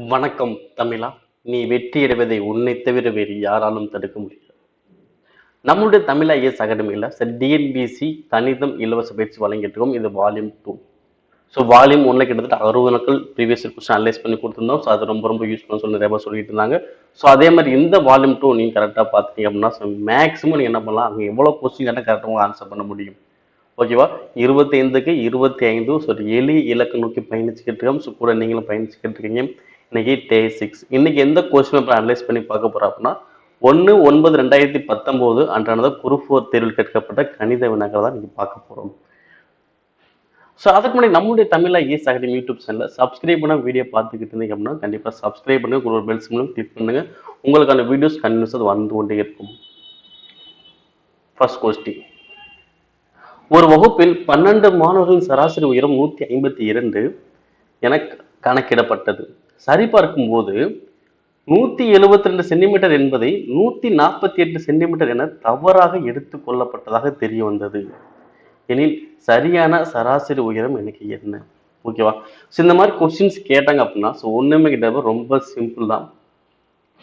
வணக்கம் தமிழா. நீ வெற்றியடைவதை உன்னை தவிர வேறு யாராலும் தடுக்க முடியாது. நம்மளுடைய தமிழ் ஐஏஎஸ் அகாடமியில் டிஎன்பிசி கணிதம் இலவச பயிற்சி வழங்கிட்டு இருக்கோம். இது வால்யூம் 2. ஸோ வால்யூம் 1 கிட்டத்தட்ட 60 நாட்கள் ப்ரீவியஸ் கொஸ்டின் அனலைஸ் பண்ணி கொடுத்துருந்தோம். ஸோ அது ரொம்ப யூஸ்ஃபுல்லாக சொல்லி நிறைய பேர் சொல்லிட்டு இருந்தாங்க. ஸோ அதே மாதிரி இந்த வால்யூம் 2 நீங்கள் கரெக்டாக பார்த்தீங்க அப்படின்னா மேக்ஸிமம் நீங்கள் என்ன பண்ணலாம், அங்கே எவ்வளோ கொஸ்டின் கேட்டால் கரெக்டாக உங்கள் ஆன்சர் பண்ண முடியும். ஓகேவா? 25க்கு 25. ஸோ எளிய இலக்கு நோக்கி பயணிச்சுக்கிட்டு இருக்கோம். ஸோ கூட நீங்களும் பயணிச்சுக்கிட்டு இருக்கீங்க. இன்னைக்கு டே 6. இன்னைக்கு எந்த கொஸ்டின் பேப்பர் அனலைஸ் பண்ணி பார்க்க போறோம் அப்படின்னா 1/9/2019 அன்றானது குரூப் 4 தேர்வில் கேட்கப்பட்ட கணித வினாக்கள் தான் நீங்க பார்க்க போறோம். ஸோ அதுக்கு முன்னாடி நம்மளுடைய தமிழ் ஐஏஎஸ் அகாடமி யூடியூப் சேனலில் சப்ஸ்கிரைப் பண்ண வீடியோ பார்த்துக்கிட்டு இருந்தீங்க அப்படின்னா கண்டிப்பாக சப்ஸ்கிரைப் பண்ணுங்க, ஒரு பெல் சிம்லும் கிளிக் பண்ணுங்க. உங்களுக்கான வீடியோஸ் கண்டினியூஸாக வந்து கொண்டே இருக்கும். First question. ஒரு வகுப்பில் 12 மாணவர்களின் சராசரி உயரம் 152 என கணக்கிடப்பட்டது. சரிபார்க்கும் போது 172 சென்டிமீட்டர் என்பதை 148 சென்டிமீட்டர் என தவறாக எடுத்துக் கொள்ளப்பட்டதாக தெரிய வந்தது. எனில் சரியான சராசரி உயரம் எனக்கு என்ன? ஓகேவா? ஸோ இந்த மாதிரி கொஸ்டின்ஸ் கேட்டாங்க அப்படின்னா ஒண்ணுமே கிட்ட ரொம்ப சிம்பிள் தான்.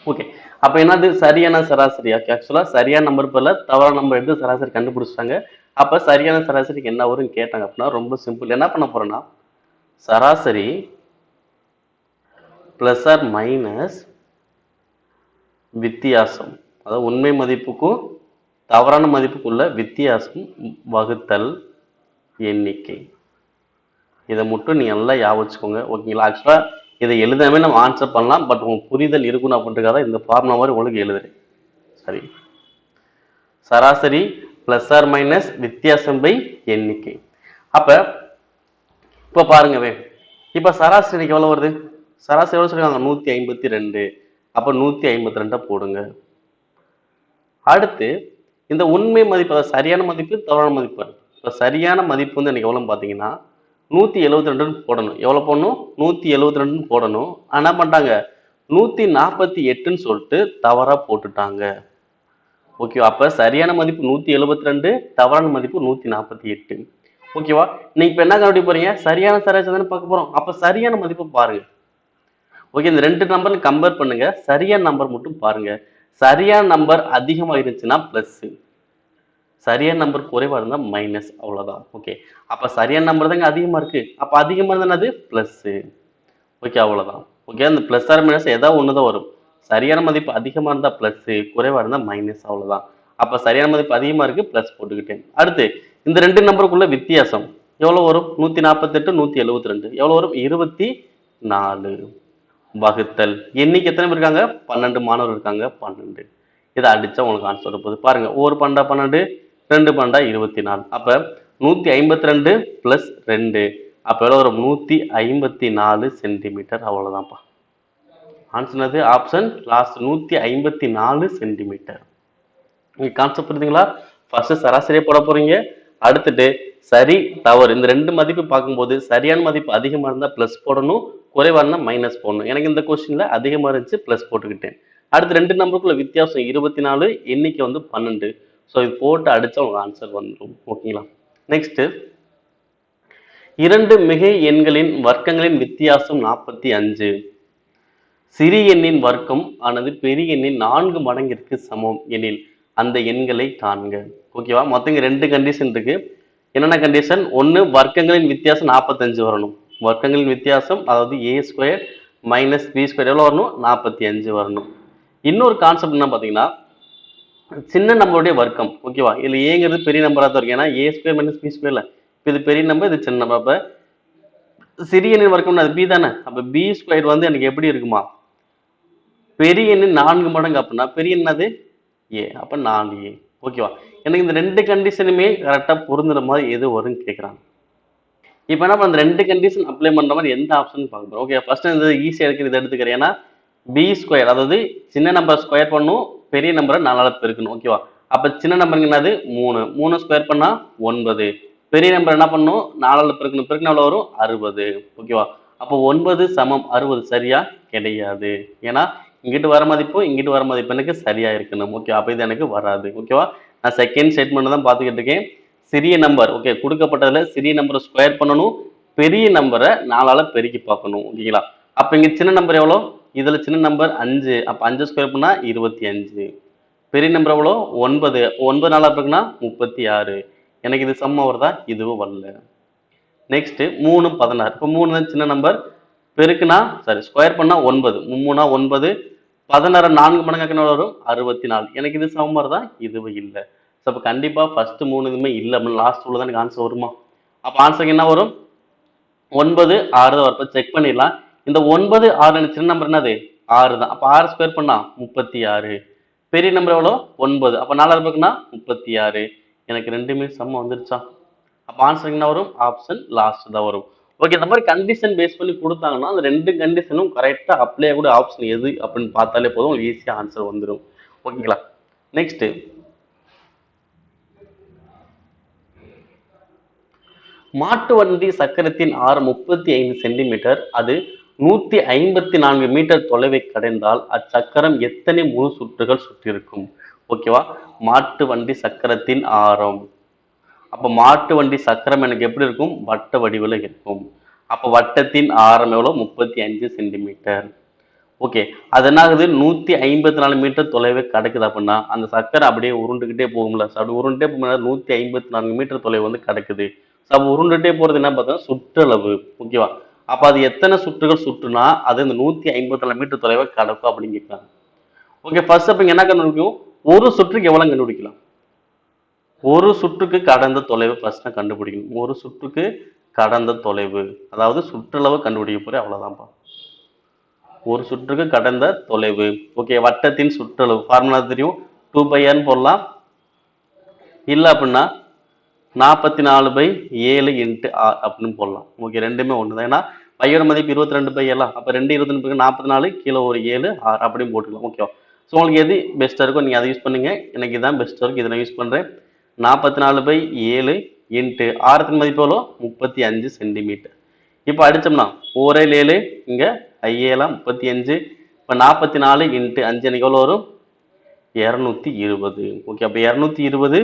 ஓகே, அப்ப என்னது சரியான சராசரி? ஆக்சுவலா சரியான நம்பர் போல தவறான நம்பர் எடுத்து சராசரி கண்டுபிடிச்சிட்டாங்க. அப்ப சரியான சராசரிக்கு என்ன வரும் கேட்டாங்க அப்படின்னா ரொம்ப சிம்பிள். என்ன பண்ண போறோம்னா சராசரி பிளஸ் ஆர் மைனஸ் வித்தியாசம், அதாவது உண்மை மதிப்புக்கும் தவறான மதிப்புக்குள்ள வித்தியாசம் வகுத்தல் எண்ணிக்கை. இதை மட்டும் நீங்க நல்லா ஞாபகம் வச்சுக்கோங்க. ஓகேங்களா? ஆக்சுவலா இதை எழுதாமே நம்ம ஆன்சர் பண்ணலாம். பட் உங்களுக்கு புரிதல் இருக்கணும் அப்படின்றக்காக இந்த ஃபார்முலா மாதிரி உங்களுக்கு எழுதுறேன். சரி, சராசரி பிளஸ் ஆர் மைனஸ் வித்தியாசம் பை எண்ணிக்கை. அப்ப இப்ப பாருங்கவே, இப்ப சராசரி எவ்வளவு வருது? சராசரி எவ்வளவு சொல்றாங்க? 152. அப்ப 152 போடுங்க. அடுத்து இந்த உண்மை மதிப்பு, அதாவது சரியான மதிப்பு தவறான மதிப்பு. இப்ப சரியான மதிப்பு வந்து எனக்கு எவ்வளவு பாத்தீங்கன்னா 172 போடணும். எவ்வளவு போடணும்? 172 போடணும். என்ன பண்ணிட்டாங்க, 148 சொல்லிட்டு தவறா போட்டுட்டாங்க. ஓகேவா? அப்ப சரியான மதிப்பு 172, தவறான மதிப்பு 148. ஓகேவா? நீங்க இப்ப என்ன கண்டுபிடிக்க போறீங்க? சரியான சராசரி தானே பார்க்க போறோம். அப்ப சரியான மதிப்பு பாருங்க. ஓகே, இந்த ரெண்டு நம்பர் கம்பேர் பண்ணுங்க. சரியான நம்பர் மட்டும் பாருங்க. சரியான நம்பர் அதிகமா இருந்துச்சுன்னா பிளஸ், சரியான நம்பர் குறைவா இருந்தா மைனஸ். அவ்வளவுதான். ஓகே, அப்ப சரியான நம்பர் தாங்க அதிகமா இருக்கு. அப்ப அதிகமா இருந்தா அது பிளஸ். ஓகே, அவ்வளவுதான். ஓகே, அந்த பிளஸ் ஆர் மைனஸ் ஏதாவது ஒண்ணுதான் வரும். சரியான மதிப்பு அதிகமா இருந்தா பிளஸ், குறைவா இருந்தா மைனஸ். அவ்வளவுதான். அப்ப சரியான மதிப்பு அதிகமா இருக்கு, பிளஸ் போட்டுக்கிட்டேன். அடுத்து இந்த ரெண்டு நம்பருக்குள்ள வித்தியாசம் எவ்வளவு வரும்? 148 172 எவ்வளவு வரும்? 24 வகுத்தல் எண்ணிக்கை எத்தனை பேர் இருக்காங்க? 12 மாணவர் இருக்காங்க. 12. இதை அடிச்சா உங்களுக்கு ஆன்சர் வருது. பாருங்க, ஒரு 12 12, 2 12 24. அப்ப 152 பிளஸ் 2 அப்ப எவ்வளவு வரும்? 154 சென்டிமீட்டர். அவ்வளவுதான்ப்பா answer. Option last 154 centimetre. Concept புரியுதுங்களா? ஃபர்ஸ்ட் சராசரியை போட போறீங்க. அடுத்துட்டு சரி தவறு இந்த ரெண்டு மதிப்பு பார்க்கும்போது சரியான மதிப்பு அதிகமா இருந்தா பிளஸ் போடணும், குறைவா இருந்தா மைனஸ் போடணும். எனக்கு இந்த கொஸ்டின்ல அதிகமா இருந்துச்சு, பிளஸ் போட்டுக்கிட்டேன். அடுத்து ரெண்டு நம்பருக்குள்ள வித்தியாசம் 24, எண்ணிக்கை வந்து 12. ஸோ இது போட்டு அடிச்சா உங்களுக்கு ஆன்சர் வந்துடும். ஓகேங்களா? நெக்ஸ்ட், இரண்டு மிகை எண்களின் வர்க்கங்களின் வித்தியாசம் 45. சிறிய எண்ணின் வர்க்கம் ஆனது பெரிய எண்ணின் 4 மடங்கிற்கு சமம் எனில் அந்த எண்களை காண்க. ஓகேவா? மொத்தம் ரெண்டு கண்டிஷன் இருக்கு. என்னென்ன கண்டிஷன்? ஒன்னு, வர்க்கங்களின் வித்தியாசம் 45 வரணும். வர்க்கங்களின் வித்தியாசம் அதாவது ஏ ஸ்கொயர் மைனஸ் பி ஸ்கொயர் எவ்வளவு வரணும்? 45 வரணும். இன்னொரு கான்செப்ட் என்ன பாத்தீங்கன்னா சின்ன நம்பருடைய வர்க்கம். ஓகேவா? இதுல ஏங்கிறது பெரிய நம்பரா தான் இருக்கு. ஏன்னா ஏ ஸ்கொயர் மைனஸ் பி ஸ்கொயர்ல இது பெரிய நம்பர், இது சின்ன நம்பர். அப்ப சிறிய எண்ணின் வர்க்கம் அது பி தானே. அப்ப பி ஸ்கொயர் வந்து எனக்கு எப்படி இருக்குமா? பெரிய எண்ணு 4 மடங்கு. அப்படின்னா பெரிய என்னது? ஏ. அப்ப 4a. ஓகேவா? எனக்கு இந்த ரெண்டு கண்டிஷனுமே கரெக்டா பொருந்துற மாதிரி எது வரும்னு கேட்கறாங்க. இப்ப என்ன பண்ண, ரெண்டு கண்டிஷன் அப்ளை பண்ற மாதிரி எந்த ஆப்ஷன் பார்க்கணும். ஓகே, ஃபர்ஸ்ட் இந்த ஈஸியா இருக்கு, இதை எடுத்துக்கிறேன். ஏன்னா பி ஸ்கொயர் அதாவது சின்ன நம்பர் ஸ்கொயர் பண்ணும், பெரிய நம்பரை 4ஆல பெருக்கணும். ஓகேவா? அப்ப சின்ன நம்பருக்கு என்னது? 3. 3 ஸ்கொயர் பண்ணா 9. பெரிய நம்பர் என்ன பண்ணும்? 4ஆல பெருக்கணும். பெருக்கணும் எவ்வளவு வரும்? 60. ஓகேவா? அப்போ 9 சமம் 60 சரியா? கிடையாது. ஏன்னா இங்கிட்டு வர மதிப்பு இங்கிட்டு வர மதிப்பு எனக்கு சரியா இருக்கணும். ஓகே, அப்ப இது எனக்கு வராது. ஓகேவா? நான் செகண்ட் ஸ்டேட்மெண்ட் தான் பார்த்துக்கிட்டு இருக்கேன். சிறிய நம்பர் ஓகே கொடுக்கப்பட்டதுல சிறிய நம்பரை ஸ்கொயர் பண்ணணும், பெரிய நம்பரை 4ஆல பெருக்கி பார்க்கணும். ஓகேங்களா? அப்ப இங்க சின்ன நம்பர் எவ்வளோ? இதுல சின்ன நம்பர் 5. அப்ப 5 ஸ்கொயர் பண்ணா 25. பெரிய நம்பர் எவ்வளோ? 9. 9 நாளா இருக்குன்னா 36. எனக்கு இது சம்ம வருதா? இதுவும் வரல. நெக்ஸ்ட் 3 16. இப்போ 3 சின்ன நம்பர், பெருக்குனா சாரி ஸ்கொயர் பண்ணா 9. 3 9. 16 4 மடங்காக்குனா வரும் 64. எனக்கு இது சமம் வருதா? இதுவும் இல்லை. ஸோ அப்போ கண்டிப்பா ஃபர்ஸ்ட் 3 இதுவுமே இல்லை அப்படின்னு லாஸ்ட் உள்ள தான் எனக்கு ஆன்சர் வருமா? அப்போ ஆன்சருக்கு என்ன வரும்? 9 6 தான் வரும். செக் பண்ணிடலாம். இந்த 9 6 சின்ன நம்பர் என்னது? 6 தான். அப்போ 6 ஸ்கொயர் பண்ணா 36. பெரிய நம்பர் எவ்வளோ? 9. அப்போ 4 இருக்குன்னா 36. எனக்கு ரெண்டுமே சமம் வந்துருச்சா? அப்போ ஆன்சர் என்ன வரும்? ஆப்ஷன் லாஸ்ட் தான் வரும். ஓகே, இந்த மாதிரி கண்டிஷன் பேஸ் பண்ணி கொடுத்தாங்கன்னா அந்த ரெண்டு கண்டிஷனும் கரெக்டா அப்ளை கூட ஆப்ஷன் எது அப்படின்னு பார்த்தாலே போதும், உங்களுக்கு ஈஸியா ஆன்சர் வந்துடும். ஓகேங்களா? நெக்ஸ்ட் மாட்டு வண்டி சக்கரத்தின் ஆரம் 35 சென்டிமீட்டர், அது 154 மீட்டர் தொலைவை கடைந்தால் அச்சக்கரம் எத்தனை முழு சுற்றுகள் சுற்றிருக்கும்? ஓகேவா? மாட்டு வண்டி சக்கரத்தின் ஆரம். அப்ப மாட்டு வண்டி சக்கரம் எனக்கு எப்படி இருக்கும்? வட்ட வடிவில் இருக்கும். அப்ப வட்டத்தின் ஆரம் எவ்வளோ? 35 சென்டிமீட்டர். ஓகே, அது என்ன ஆகுது? 154 மீட்டர் தொலைவை கிடக்குது அப்படின்னா அந்த சக்கரை அப்படியே உருண்டுகிட்டே போகும்ல. அப்படி உருண்டுட்டே போகும்போது 154 மீட்டர் தொலைவு வந்து கிடக்குது. அப்ப உருண்டுட்டே போறது என்ன பார்த்தா சுற்றளவு. ஓகேவா? அப்ப அது எத்தனை சுற்றுகள் சுற்றுனா அது இந்த 154 மீட்டர் தொலைவை கடக்கும் அப்படின்னு கேட்கலாம். ஓகே, ஃபர்ஸ்ட் அப்ப என்ன கண்டுபிடிக்கும்? ஒரு சுற்றுக்கு எவ்வளவு கண்டுபிடிக்கலாம்? ஒரு சுற்றுக்கு கடந்த தொலைவு ஃபர்ஸ்ட் கண்டுபிடிக்கணும். ஒரு சுற்றுக்கு கடந்த தொலைவு, அதாவது சுற்றளவு கண்டுபிடிக்க போறேன், அவ்வளவுதான்ப்பா. ஒரு சுற்றுக்கு கடந்த தொலைவு. ஓகே, வட்டத்தின் சுற்றளவு ஃபார்முலா தெரியும். 2πr போடலாம். இல்ல அப்படின்னா 44/7 × r அப்படின்னு போடலாம். ஓகே, ரெண்டுமே ஒண்ணுதான். ஏன்னா பையோட மதிப்பு 22π எல்லாம். அப்ப 2 22 44, கீழே ஒரு 7 r அப்படின்னு போட்டுக்கலாம். ஓகேவா? ஸோ உங்களுக்கு எது பெஸ்ட்டாக இருக்கோ நீங்கள் அதை யூஸ் பண்ணுங்க. எனக்கு இதான் பெஸ்ட்டாக இருக்கும், இதை நான் யூஸ் பண்ணுறேன். 44/7 × ஆரத்தின் மதிப்பு எவ்வளோ? 35 சென்டிமீட்டர். இப்போ அடித்தோம்னா 4 7 இங்கே 35. இப்போ 44 × 5 எனக்கு எவ்வளோ வரும்? 220. ஓகே, அப்போ 220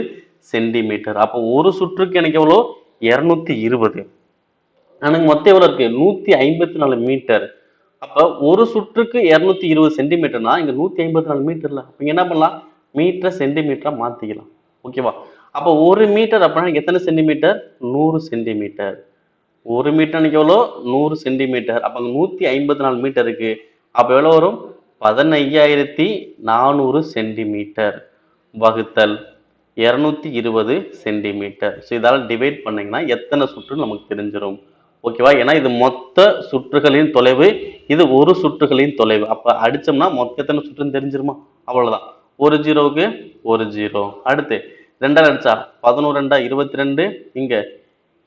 சென்டிமீட்டர். அப்போ ஒரு சுற்றுக்கு எனக்கு எவ்வளோ? 220. எனக்கு மொத்தம் எவ்வளோ இருக்கு? 154 மீட்டர். அப்ப ஒரு சுற்றுக்கு 220 சென்டிமீட்டர்னா இங்க 154 மீட்டர்ல. அப்ப என்ன பண்ணலாம்? மீட்டர் சென்டிமீட்டரா மாத்திக்கலாம். ஓகேவா? அப்ப ஒரு மீட்டர் அப்படின்னா எத்தனை சென்டிமீட்டர்? 100 சென்டிமீட்டர். ஒரு மீட்டர் எவ்வளோ? 100 சென்டிமீட்டர். அப்ப 154 மீட்டர் இருக்கு. அப்ப எவ்வளவு வரும்? 15400 சென்டிமீட்டர் வகுத்தல் 220 சென்டிமீட்டர். ஸோ இதால டிவைட் பண்ணீங்கன்னா எத்தனை சுற்று நமக்கு தெரிஞ்சிடும். ஓகேவா? ஏன்னா இது மொத்த சுற்றுகளின் தொலைவு, இது ஒரு சுற்றுகளின் தொலைவு. அப்ப அடிச்சோம்னா மொத்த எத்தனை சுற்றுன்னு தெரிஞ்சிருமா? அவ்வளவுதான். ஒரு ஜீரோவுக்கு ஒரு ஜீரோ. அடுத்து 2 அடிச்சா 11 2 22. இங்க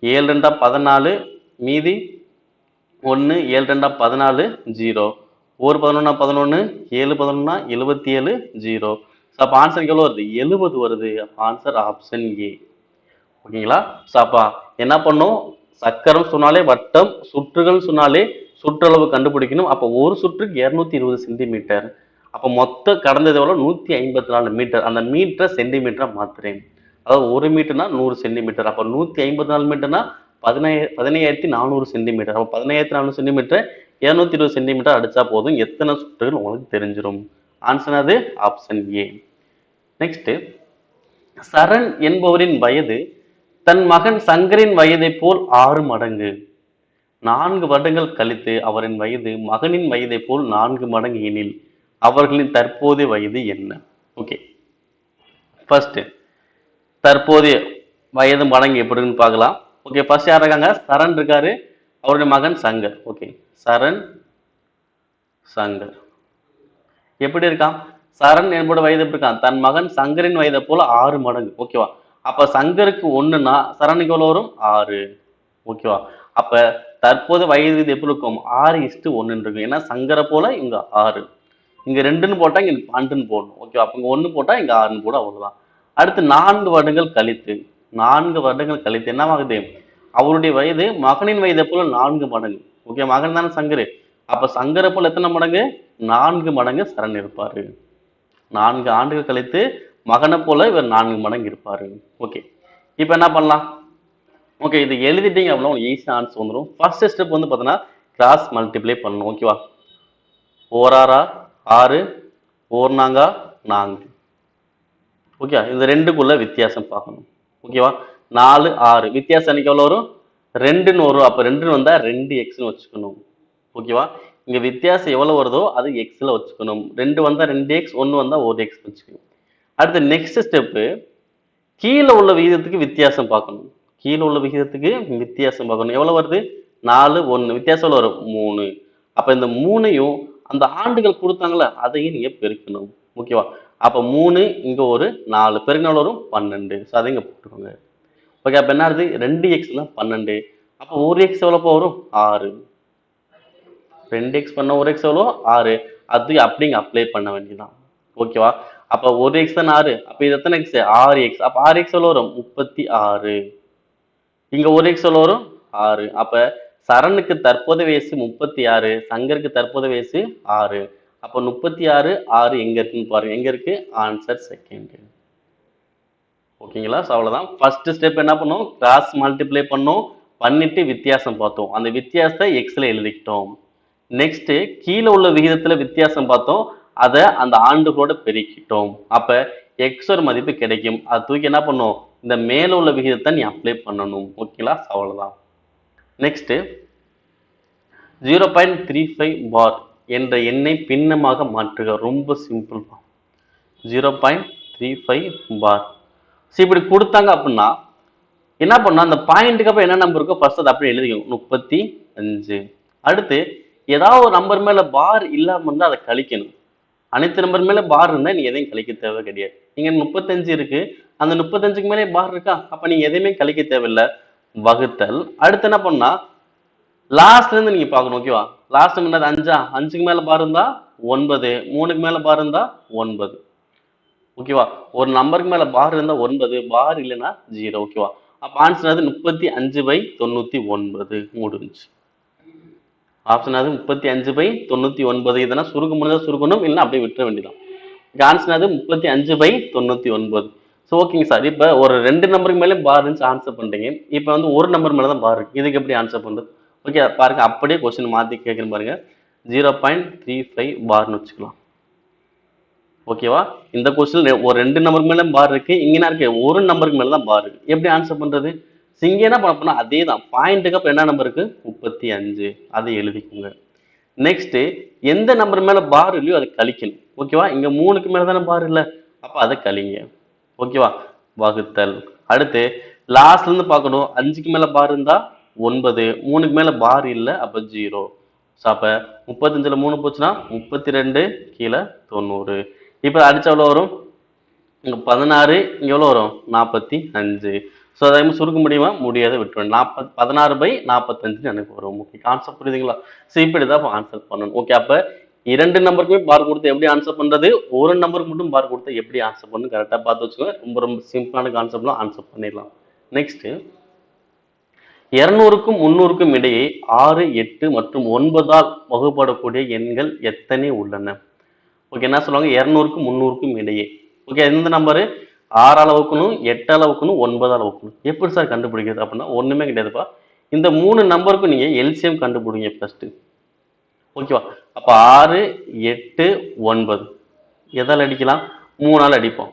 7 2 14. மீதி 1 7 2 14 0. ஒரு 11 11. 7 11 77 0. அப்ப ஆன்சர் எவ்வளவு வருது? 70 வருது. Answer option A. ஓகேங்களா? ஸோ அப்ப என்ன பண்ணும்? சக்கரம் சொன்னாலே வட்டம், சுற்றுகள் சொன்னாலே சுற்றளவு கண்டுபிடிக்கணும். அப்போ ஒரு சுற்றுக்கு 220 சென்டிமீட்டர். அப்போ மொத்த கடந்தது எவ்வளோ? 154 மீட்டர். அந்த மீட்டரை சென்டிமீட்டரா மாத்துறேன். அதாவது ஒரு மீட்டர்னா 100 சென்டிமீட்டர். அப்போ 154 மீட்டர்னா 15400 சென்டிமீட்டர். அப்போ 15400 சென்டிமீட்டர் 220 சென்டிமீட்டர் அடிச்சா போதும், எத்தனை சுற்றுகள் உங்களுக்கு தெரிஞ்சிடும். ஆன்சர் அது ஆப்ஷன் ஏ. நெக்ஸ்ட், சரண் என்பவரின் வயது தன் மகன் சங்கரின் வயதை போல் 6 மடங்கு. 4 வருடங்கள் கழித்து அவரின் வயது மகனின் வயதை போல் 4 மடங்கு எனில் அவர்களின் தற்போதைய வயது என்ன? ஓகே, ஃபர்ஸ்ட் தற்போதைய வயது மடங்கு எப்படின்னு பார்க்கலாம். ஓகே, ஃபர்ஸ்ட் யார் இருக்காங்க? சரண் இருக்காரு, அவருடைய மகன் சங்கர். ஓகே, சரண் சங்கர் எப்படி இருக்கான்? சரண் என்போட வயது எப்படி இருக்கான்? தன் மகன் சங்கரின் வயதை போல 6 மடங்கு. ஓகேவா? அப்ப சங்கருக்கு 1ன்னா சரணுக்கு எவ்வளவு வரும்? 6. ஓகேவா? அப்ப தற்போது வயது இது எப்படி இருக்கும்? 6:1 இருக்கும். ஏன்னா சங்கரை போல இங்க 6, இங்க 2ன்னு போட்டா இங்க 12ன்னு போடணும். ஓகேவா? அப்ப இங்க 1 போட்டா இங்க 6ன்னு போட, அவ்வளவுதான். அடுத்து 4 வருடங்கள் கழித்து, 4 வருடங்கள் கழித்து என்னவாகுது? அவருடைய வயது மகனின் வயதை போல 4 மடங்கு. ஓகே, மகன் தானே சங்கரு. அப்ப சங்கரை போல எத்தனை மடங்கு? 4 மடங்கு சரண் இருப்பாரு. 4 ஆண்டுகள் கழித்து மகனை போல இவர் 4 மடங்கு இருப்பாரு. ஓகே, இப்போ என்ன பண்ணலாம்? ஓகே, இது எழுதிட்டீங்க அப்படின்னா உங்களுக்கு ஈஸியாக ஆன்சர் வந்துடும். ஃபர்ஸ்ட் ஸ்டெப் வந்து பார்த்தீங்கன்னா கிராஸ் மல்டிப்ளை பண்ணணும். ஓகேவா? ஓராறா 6, ஓர்நாங்கா 4. ஓகே, இந்த ரெண்டுக்குள்ள வித்தியாசம் பார்க்கணும். ஓகேவா? 4, 6 வித்தியாசம் எனக்கு எவ்வளோ வரும்? 2ன்னு வரும். அப்போ 2ன்னு வந்தா 2x வச்சுக்கணும். ஓகேவா? இங்க வித்தியாசம் எவ்வளவு வருதோ அது எக்ஸ்ல வச்சுக்கணும். 2 வந்தா 2x, 1 வந்தா 1x வச்சுக்கணும். அடுத்து நெக்ஸ்ட் ஸ்டெப்பு, கீழே உள்ள விகிதத்துக்கு வித்தியாசம் பார்க்கணும். கீழே உள்ள விகிதத்துக்கு வித்தியாசம் பார்க்கணும். எவ்வளவு வருது? 4, 1 வித்தியாசம் எவ்வளவு வரும்? 3. அப்ப இந்த 3யும் அந்த ஆண்டுகள் கொடுத்தாங்களா அதையும் நீங்க பெருக்கணும். ஓகேவா? அப்ப 3 இங்க ஒரு 4 பெருக்கினால் வரும் 12. ஸோ அதை இங்க போட்டுக்கோங்க. ஓகே, அப்ப என்ன ஆகுது? 2x 12. அப்ப 1x எவ்வளவு வரும்? 6. 2x பண்ண 1x எவ்வளோ? 6. அது அப்படிங்க அப்ளை பண்ண வேண்டியதான். ஓகேவா? அப்ப 1x தான் 6. அப்ப இது எத்தனை x? 6x. அப்ப 6x எவ்வளோ வரும்? 36. இங்க 1x எவ்வளோ வரும்? 6. அப்ப சரணுக்கு தற்போதைய வயசு 36, சங்கருக்கு தற்போதைய வயசு 6. அப்ப 36, 6 எங்க இருக்குன்னு பாருங்க. எங்க இருக்கு? Answer second. ஓகேங்களா? ஸோ அவ்வளவுதான். ஃபர்ஸ்ட் ஸ்டெப் என்ன பண்ணோம்? கிராஸ் மல்டிப்ளை பண்ணோம், பண்ணிட்டு வித்தியாசம் பார்த்தோம். அந்த வித்தியாசத்தை எக்ஸ்ல எழுதிக்கிட்டோம். நெக்ஸ்ட் கீழே உள்ள விகிதத்துல வித்தியாசம் பார்த்தோம், அதை அந்த ஆண்டுகளோட பெருக்கிட்டோம். அப்ப எக்ஸ் ஒரு மதிப்பு கிடைக்கும். அது தூக்கி என்ன பண்ணும்? இந்த மேல உள்ள விகிதத்தை நீ அப்ளை பண்ணணும். ஓகேங்களா? அவ்வளவுதான். நெக்ஸ்ட் 0.35 பார் என்ற எண்ணை பின்னமாக மாற்றுக. ரொம்ப சிம்பிள். 0.35 பார். இப்படி கொடுத்தாங்க அப்படின்னா என்ன பண்ணா, அந்த பாயிண்ட்டுக்கு அப்புறம் என்ன நம்பர் இருக்கோ ஃபர்ஸ்ட் அதை அப்படியே எழுதிக்கணும். 35. அடுத்து ஏதாவது ஒரு நம்பர் மேல பார் இல்லாம இருந்தா அதை கழிக்கணும். அனைத்து நம்பர் மேல பார் இருந்தா நீ எதையும் கழிக்க தேவை கிடையாது. நீங்க 35 இருக்கு, அந்த 35க்கு மேலே பார் இருக்கா, அப்ப நீங்க எதையுமே கழிக்க தேவையில்லை. வகுத்தல். அடுத்து என்ன பண்ணா, லாஸ்ட்ல இருந்து நீங்க பார்க்கணும். ஓகேவா? லாஸ்ட் என்னது? 5. 5க்கு மேல பார் இருந்தா 9, 3க்கு மேல பார் இருந்தா 9. ஓகேவா? ஒரு நம்பருக்கு மேல பார் இருந்தா 9, பார் இல்லைன்னா 0. ஓகேவா? அப்ப ஆன்சர் அது 35/99 முடிஞ்சு. ஆப்ஷன் அது 35/99. இதெல்லாம் சுருக்க முடிஞ்சா சுருக்கணும், இல்லைன்னா அப்படியே விட்டுற வேண்டியதான். ஆன்சர் அது 35/99. ஸோ ஓகேங்க சார். இப்போ ஒரு 2 நம்பருக்கு மேலே பார் இருந்துச்சு, ஆன்சர் பண்றீங்க. இப்போ வந்து ஒரு நம்பர் மேலே தான் பார் இருக்கு, இதுக்கு எப்படி ஆன்சர் பண்றது? ஓகே பாருங்க, அப்படியே கொஸ்டின் மாத்தி கேட்கணும் பாருங்க. 0.35 பார்னு வச்சுக்கலாம். ஓகேவா? இந்த கொஸ்டின் ஒரு 2 நம்பருக்கு மேல பார் இருக்கு, இங்க என்ன இருக்கு? ஒரு நம்பருக்கு மேல தான் பார் இருக்கு. எப்படி ஆன்சர் பண்றது? இங்க என்ன பண்ண அதே தான், பாயிண்ட்டுக்கு அப்புறம் என்ன நம்பர் இருக்கு? 35. அதை எழுதிக்கோங்க. நெக்ஸ்ட் எந்த நம்பர் மேல பார் இல்லையோ அதை கழிக்கணும். ஓகேவா? இங்க 3க்கு மேல தானே பார் இல்லை, அப்ப அதை கழிங்க. ஓகேவா? வகுத்தல். அடுத்து லாஸ்ட்ல இருந்து பார்க்கணும். 5க்கு மேல பார் இருந்தா 9, 3க்கு மேல பார் இல்லை, அப்ப 0. அப்ப 35ல 3 போச்சுன்னா 32, கீழே 90. இப்ப அடிச்சா எவ்வளவு வரும்? இங்க 16, இங்க எவ்வளவு வரும்? 45. ஸோ அதே மாதிரி சுருக்க முடியுமா? முடியாத விட்டுருவேன். 16/45 எனக்கு வரும். ஓகே, கான்செப்ட் புரியுதுங்களா? ஸோ இப்படிதான் ஆன்சர் பண்ணணும். ஓகே, அப்ப 2 நம்பருக்குமே பார் கொடுத்து எப்படி ஆன்சர் பண்றது, ஒரு நம்பருக்கு மட்டும் பார் கொடுத்து எப்படி ஆன்சர் பண்ணணும் கரெக்டா பார்த்து வச்சுக்கோங்க. ரொம்ப ரொம்ப சிம்பிளான கான்செப்ட்லாம் ஆன்சர் பண்ணிடலாம். நெக்ஸ்ட் 200க்கும் 300க்கும் இடையே 6, 8 மற்றும் 9ஆல் வகுப்படக்கூடிய எண்கள் எத்தனை உள்ளன? ஓகே, என்ன சொல்லுவாங்க? 200க்கும் 300க்கும் இடையே. ஓகே, எந்த நம்பரு? 6ஆல் வகுக்கணும், 8ஆல் வகுக்கணும், 9ஆல் வகுக்கணும். எப்படி சார் கண்டுபிடிக்கிறது அப்படின்னா ஒண்ணுமே கிடையாதுப்பா. இந்த 3 நம்பருக்கும் நீங்க எல்சிஎம் கண்டுபிடிங்க ஃபர்ஸ்ட். ஓகேவா? அப்ப 6, 8, 9 எதால் அடிக்கலாம்? 3ஆல் அடிப்போம்.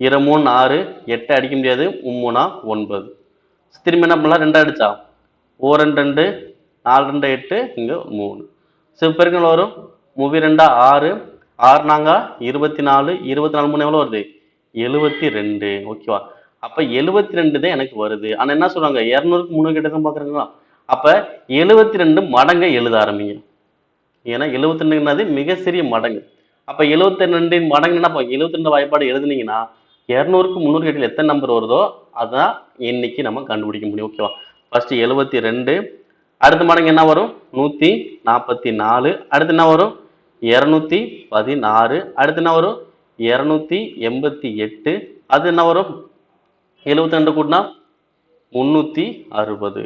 2 3 6, 8 அடிக்க முடியாது, 3 9. திரும்பி என்ன பண்ணலாம்? 2 அடிச்சா 4 2 4 2 8, இங்க 3. சரி, பெருக்கல் வரும். 3 2 6, 6 நாங்க 24, 24 3 எவ்வளவு வருது? 72. ஓகேவா? அப்ப 72 தான் எனக்கு வருது. ஆனா என்ன சொல்றாங்க? 200க்கு 300 கிட்ட தான் பாக்குறீங்களா? அப்ப 72 மடங்க எழுத ஆரம்பிங்க. ஏன்னா 72ங்கிறது மிக சிறிய மடங்கு. அப்ப 72 மடங்கு என்ன? 72 வாய்ப்பாடு எழுதுனீங்கன்னா 200க்கு 300 கிட்ட எத்தனை நம்பர் வருதோ அதான் இன்னைக்கு நம்ம கண்டுபிடிக்க முடியும். ஓகேவா? ஃபர்ஸ்ட் 72, அடுத்த மடங்கு என்ன வரும்? 144. அடுத்து என்ன வரும்? 216. அடுத்து என்ன வரும்? 288. அது என்ன வரும்? 72 கூட்டினா 360.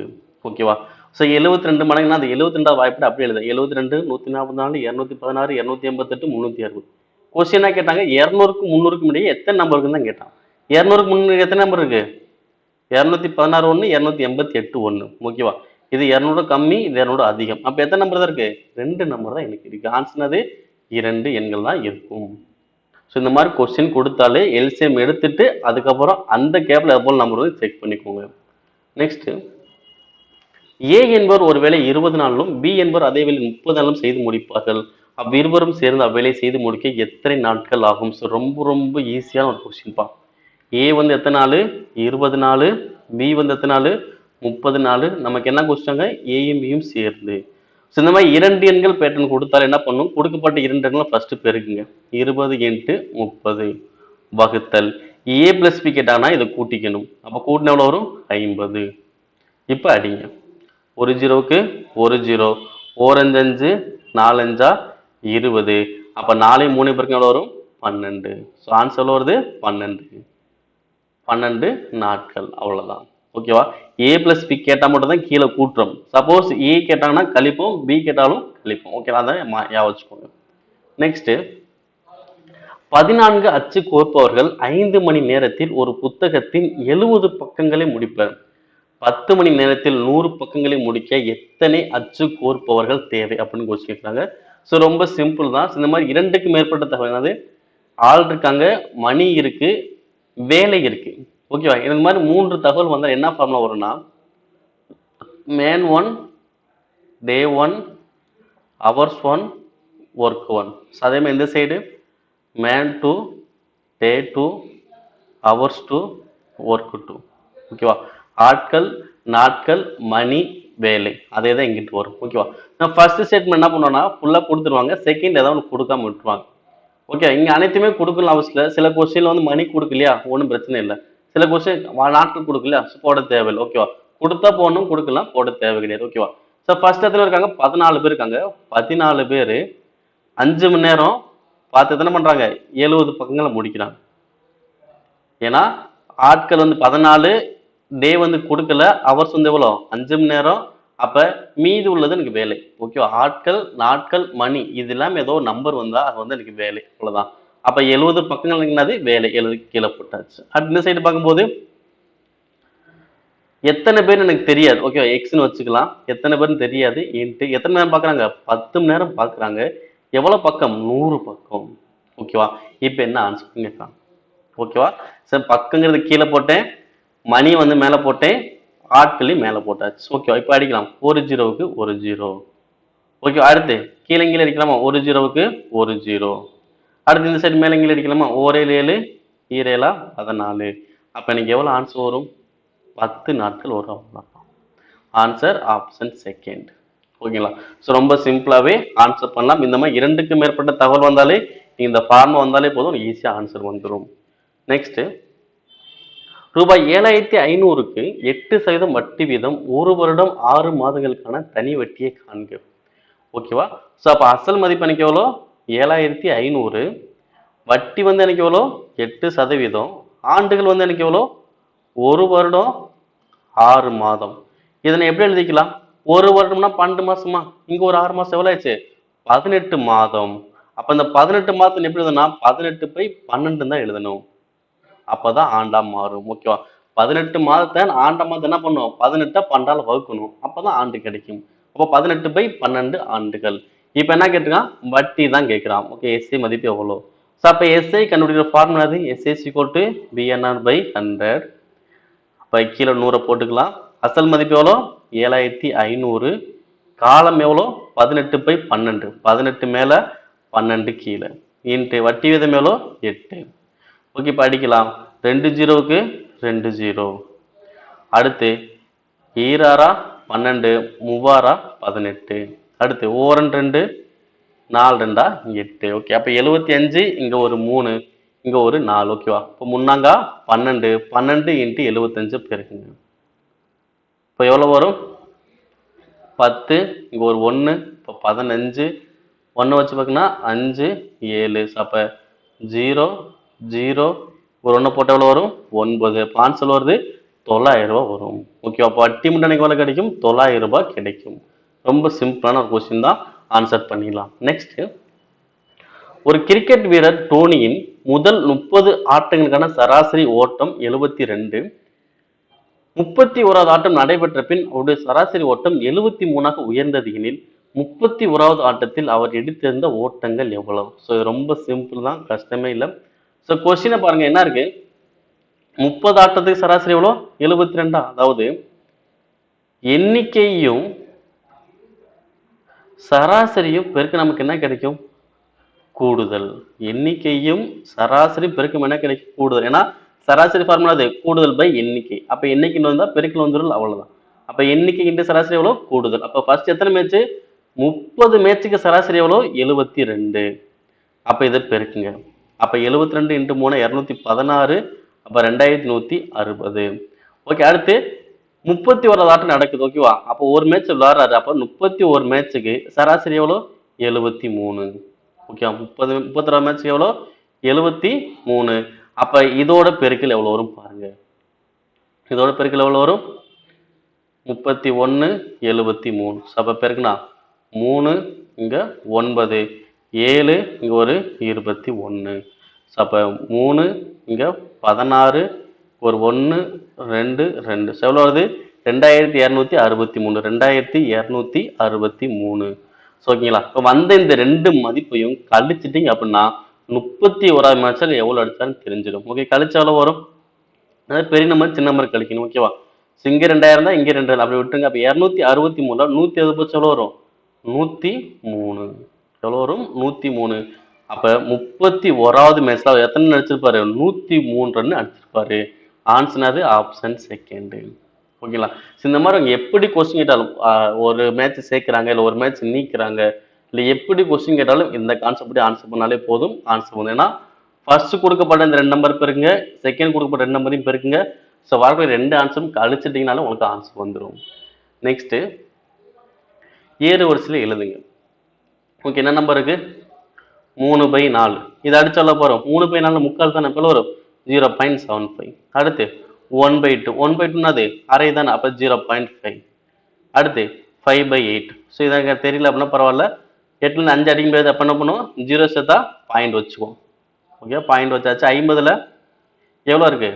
ஓகேவா? ஸோ 72 மடங்குனா அந்த 72 வாய்ப்பு அப்படியே எழுத 72, 144, 216, 288, 360. கொஸ்டினா கேட்டாங்க 200க்கும் 300க்கும் இடையே எத்தனை நம்பர் இருக்குன்னு தான் கேட்டான். 200க்கு 300 எத்தனை நம்பர் இருக்கு? 216 1, 288 1. ஓகேவா? இது 200 கம்மி, இது 200 அதிகம். அப்ப எத்தனை நம்பர் தான் இருக்கு? 2 நம்பர் தான் எனக்கு இருக்கு. ஆன்சர் 2 எண்கள் தான் இருக்கும். ஸோ இந்த மாதிரி கொஸ்டின் கொடுத்தாலே எல்சிஎம் எடுத்துட்டு அதுக்கப்புறம் அந்த கேப்ல எவ்வளவு நம்பர் வந்து செக் பண்ணிக்கோங்க. நெக்ஸ்ட், ஏ என்பவர் ஒருவேளை 20 நாளிலும் பி என்பவர் அதே வேலை 30 நாளும் செய்து முடிப்பார்கள். அவ்விருவரும் சேர்ந்து அவ்வேலை செய்து முடிக்க எத்தனை நாட்கள் ஆகும்? ஸோ ரொம்ப ரொம்ப ஈஸியான ஒரு கொஸ்டின்பா. ஏ வந்து எத்தனை நாள்? 20 நாள். பி வந்து எத்தனை நாள்? 30 நாள். நமக்கு என்ன கொஸ்டினாங்க? ஏயும் பியும் சேர்ந்து. ஸோ இந்த மாதிரி 2 எண்கள் பேட்டர்ன் கொடுத்தாலும் என்ன பண்ணும்? கொடுக்கப்பட்ட 2 எண்களை ஃபர்ஸ்ட் பெருக்குங்க. 20 × 30 வகுத்தல் ஏ பிளஸ் பி கேட்டாங்கன்னா இதை கூட்டிக்கணும். அப்போ கூட்டின எவ்வளோ வரும்? 50. இப்போ அடிங்க. ஒரு ஜீரோவுக்கு ஒரு ஜீரோ, ஓரஞ்சு 5, 4 5 20. அப்போ 4 3 பேருக்கு எவ்வளோ வரும்? 12. ஸோ ஆன்சர் எவ்வளோ வருது? 12 நாட்கள். அவ்வளோதான். ஓகேவா? ஏ பிளஸ் பி கேட்டால் மட்டும் தான் கீழே கூட்டுறோம். சப்போஸ் ஏ கேட்டாங்கன்னா கழிப்போம், பி கேட்டாலும் கழிப்போம். ஓகேவா? அதை ஞாபகம் வச்சுக்கோங்க. நெக்ஸ்ட், 14 அச்சு கோர்ப்பவர்கள் 5 மணி நேரத்தில் ஒரு புத்தகத்தின் 70 பக்கங்களை முடிப்பர். 10 மணி நேரத்தில் 100 பக்கங்களை முடிக்க எத்தனை அச்சு கோர்ப்பவர்கள் தேவை அப்படின்னு கொஸ்டின் கேட்குறாங்க. ஸோ ரொம்ப சிம்பிள் தான். இந்த மாதிரி 2க்கு மேற்பட்ட தகவல், என்னது ஆள் இருக்காங்க, மணி இருக்கு, வேலை இருக்கு. ஓகேவா? இந்த மாதிரி 3 தகவல் வந்தால் என்ன ஃபார்முலா வரும்னா, மேன் 1, டே 1, ஹவர்ஸ் 1, ஒர்க் 1. அதே மாதிரி இந்த சைடு மேன் 2, டே 2, ஹவர்ஸ் 2, ஒர்க் 2. ஓகேவா? ஆட்கள், நாட்கள், மணி, வேலை, அதே தான் இங்கிட்டு வரும். ஓகேவா? நான் ஃபர்ஸ்ட் ஸ்டேட்மெண்ட் என்ன பண்ணுவோம்னா ஃபுல்லாக கொடுத்துருவாங்க, செகண்ட் ஏதாவது ஒன்று கொடுக்காம விட்டுருவாங்க. ஓகே, இங்கே அனைத்துமே கொடுக்கலாம் அவசியம் இல்லை. சில கொஸ்டின்ல வந்து மணி கொடுக்கலையா, ஒன்றும் பிரச்சனை இல்லை. சில கொஸ்டின் நாட்கள் கொடுக்கலையா, போட தேவையில்லை. ஓகேவா? கொடுத்தா போடணும், கொடுக்கலாம், போட தேவை கிடையாது. ஓகேவா? ஸோ ஃபர்ஸ்ட் இடத்துல இருக்காங்க 14 பேர் இருக்காங்க. 14 பேர் 5 மணி நேரம் பார்த்து எத்தனை பண்றாங்க? 70 பக்கங்களை முடிக்கிறாங்க. ஏன்னா ஆட்கள் வந்து 14, டே வந்து கொடுக்கல, ஹவர்ஸ் வந்து எவ்வளோ? 5 மணி நேரம். அப்ப மீதி உள்ளது எனக்கு வேலை. ஓகேவா? ஆட்கள், நாட்கள், மணி, இது இல்லாம ஏதோ நம்பர் வந்தா அது வந்து எனக்கு வேலை. அவ்வளவுதான். அப்ப 70 பக்கங்கள் என்னது? வேலை. 70 கீழே போட்டாச்சு. அடுத்த இந்த சைடு பார்க்கும்போது எத்தனை பேர் எனக்கு தெரியாது. ஓகே, எக்ஸ்ன்னு வச்சுக்கலாம். எத்தனை பேர்னு தெரியாது. எத்தனை நேரம் பார்க்குறாங்க? 10 மணி நேரம் பார்க்குறாங்க. எவ்வளவு பக்கம்? 100 பக்கம். ஓகேவா? இப்போ என்ன ஆன்சர் கேட்கலாம். ஓகேவா? சார் பக்கங்கிறது கீழே போட்டேன், மணி வந்து மேலே போட்டேன், ஆட்களையும் மேலே போட்டாச்சு. ஓகேவா? இப்போ அடிக்கலாம். ஒரு ஜீரோவுக்கு ஒரு ஜீரோ. ஓகே, அடுத்து கீழே கீழே அடிக்கலாமா? ஒரு ஜீரோவுக்கு ஒரு ஜீரோ. அடுத்து இந்த சைடு மேலே கீழே அடிக்கலாமா? 1 7 7 14. அப்போ எனக்கு எவ்வளோ ஆன்சர் வரும்? 10 நாட்கள் வரும். அவ்வளோதான். Answer option second. ஓகேங்களா? ஸோ ரொம்ப சிம்பிளாகவே ஆன்சர் பண்ணலாம். இந்த மாதிரி 2க்கு மேற்பட்ட தகவல் வந்தாலே, இந்த ஃபார்முலா வந்தாலே போதும், ஈஸியாக ஆன்சர் வந்துடும். நெக்ஸ்ட், ரூபாய் 7500க்கு 8% வட்டி வீதம் 1 வருடம் 6 மாதங்களுக்கான தனி வட்டியை காண்க. ஓகேவா? ஸோ அப்போ அசல் மதிப்பு எனக்கு எவ்வளோ? 7500. வட்டி வந்து எனக்கு எவ்வளோ? 8%. ஆண்டுகள் வந்து எனக்கு எவ்வளோ? 1 வருடம் 6 மாதம். இதனை எப்படி எழுதிக்கலாம்? 1 வருடம்னா 12 மாசமா? இங்க ஒரு 6 மாசம் எவ்வளோ ஆச்சு? 18 மாதம். அப்ப இந்த 18 மாதம் எப்படி எழுதணும்னா 18/12 தான் எழுதணும். அப்பதான் ஆண்டா மாறும். ஓகேவா? 18 மாதத்தை ஆண்டா மாதம் என்ன பண்ணும்? 18 12 வகுக்கணும். அப்பதான் ஆண்டு கிடைக்கும். அப்போ 18/12 ஆண்டுகள். இப்ப என்ன கேட்டிருக்கான்? வட்டி தான் கேட்கிறான். ஓகே, எஸ்ஐ மதிப்பு எவ்வளோ? ஸோ அப்போ எஸ்ஐ கண்டுபிடிக்கிற ஃபார்முலா அது எஸ்ஐ = BNR/100. இப்போ கீழே 100 போட்டுக்கலாம். அசல் மதிப்பு எவ்வளோ? 7500. காலம் எவ்வளோ? 18/12. 18 மேலே 12 கீழே. இன்ட்டு வட்டி வீதம் எவ்வளோ? 8. ஓகே, இப்போ அடிக்கலாம். 2 ஜீரோவுக்கு 2 ஜீரோ. அடுத்து 2 12, 3 18. அடுத்து 1 2, 4 2 8. ஓகே, அப்போ 75, இங்கே ஒரு 3, இங்கே ஒரு 4. ஓகேவா? இப்போ முன்னாங்க 12, 12 × 75 பெருக்குங்க. இப்போ எவ்வளோ வரும்? 10, இங்கே ஒரு 1, இப்போ 15. 1 வச்சு பார்க்கணும்னா 5 7. அப்போ 0 0, ஒரு 1 போட்டால் எவ்வளோ வரும்? 9. இப்போ ஆன்சர் வருது 900 ரூபா வரும். ஓகேவா? அப்போ வட்டி மட்டும் எனக்கு எவ்வளோ கிடைக்கும்? 900 ரூபாய் கிடைக்கும். ரொம்ப சிம்பிளான ஒரு கொஸ்டின் தான், ஆன்சர் பண்ணிடலாம். நெக்ஸ்ட், ஒரு கிரிக்கெட் வீரர் டோனியின் முதல் 30 ஆட்டங்களுக்கான சராசரி ஓட்டம் 72. 31வது ஆட்டம் நடைபெற்ற பின் அவருடைய சராசரி ஓட்டம் 73ஆக உயர்ந்தது எனில் 31வது ஆட்டத்தில் அவர் எடுத்திருந்த ஓட்டங்கள் எவ்வளவு? ஸோ இது ரொம்ப சிம்பிள் தான், கஷ்டமே இல்லை. ஸோ கொஸ்டினை பாருங்க, என்ன இருக்கு? 30 ஆட்டத்துக்கு சராசரி எவ்வளோ? 72. அதாவது எண்ணிக்கையும் சராசரியும் பெருக்க நமக்கு என்ன கிடைக்கும்? கூடுதல். எண்ணிக்கையும் சராசரி பெருக்கம் என்ன கிடைக்கும்? கூடுதல். ஏன்னா சராசரி ஃபார்முலா அது கூடுதல் பை எண்ணிக்கை. அப்ப எண்ணிக்கை வந்தா பெருக்கல் வந்துடும், அவ்வளவுதான். அப்ப எண்ணிக்கை இன்டு சராசரி எவ்வளோ? கூடுதல். அப்ப ஃபர்ஸ்ட் எத்தனை மேட்ச்? 30 மேட்சுக்கு சராசரி எவ்வளோ? 72. அப்ப இதை பெருக்குங்க. அப்ப 72 இன்டு 3 216. அப்ப 2160. ஓகே, அடுத்து 31வது ஆட்டம் நடக்குது. ஓகேவா? அப்போ ஒரு மேட்ச் விளையாடுறாரு. அப்போ 31 மேட்சுக்கு சராசரி எவ்வளோ? 73. ஓகே, 32 மேட்சுக்கு எவ்வளோ? 73. அப்ப இதோட பெருக்கல் எவ்வளவு வரும் பாருங்க. இதோட பெருக்கல் எவ்வளவு வரும்? 31 73. அப்ப பெருக்குனா 3 இங்க 9 7 இங்க ஒரு 21. அப்ப 3 இங்க 16 ஒரு 1 2 2. எவ்வளவு வருது? 2263. 2263. ஓகேங்களா? இப்போ வந்த இந்த ரெண்டு மதிப்பையும் கழிச்சிட்டிங்க அப்படின்னா 31வது மேட்ச்ல எவ்வளவு அடிச்சாலும் தெரிஞ்சிடும். ஓகே, கழிச்ச எவ்வளவு வரும்? அதாவது பெரிய நம்பர் சின்ன நம்பர் கழிக்கணும். ஓகேவா? இங்க 2000 தான், இங்க 2 அப்படி விட்டுருங்க. அப்ப 263 160 எவ்வளவு வரும்? 103. எவ்வளவு வரும்? 103. அப்ப 31வது மேட்ச்ல எத்தனை அடிச்சிருப்பாரு? 103 ரன் அடிச்சிருப்பாரு. Answer option second. ஓகேங்களா? இந்த மாதிரி அவங்க எப்படி கொஸ்டின் கேட்டாலும், ஒரு மேட்ச் சேர்க்கிறாங்க இல்லை ஒரு மேட்ச் நீக்கிறாங்க இல்லை எப்படி கொஸ்டின் கேட்டாலும் இந்த கான்செப்ட் ஆன்சர் பண்ணாலே போதும், ஆன்சர் பண்ணும். ஏன்னா ஃபர்ஸ்ட் கொடுக்கப்பட்ட இந்த 2 நம்பர் பெருக்குங்க, செகண்ட் கொடுக்கப்பட்ட 2 நம்பரையும் பெருக்குங்க. ஸோ வரக்கூடிய 2 ஆன்சரும் கழிச்சிட்டிங்கனாலும் உங்களுக்கு ஆன்சர் வந்துடும். நெக்ஸ்ட் ஏறு வரிசையில் எழுதுங்க. ஓகே, என்ன நம்பர் இருக்கு? 3/4. இதை அடிச்சால போறோம். 3/4 முக்கால் தானே, எப்போ வரும்? 0.75. அடுத்து 1/2. 1/2 அரை தானே, அப்போ 0.5. அடுத்து 5/8. ஸோ இதாங்க தெரியல அப்படின்னா பரவாயில்ல. 8ல 5 அடிக்கும் போது அப்போ என்ன பண்ணுவோம்? 0 சேர்த்தா பாயிண்ட் வச்சுக்குவோம். ஓகே, பாயிண்ட் வச்சாச்சு. 50ல் எவ்வளோ இருக்கு?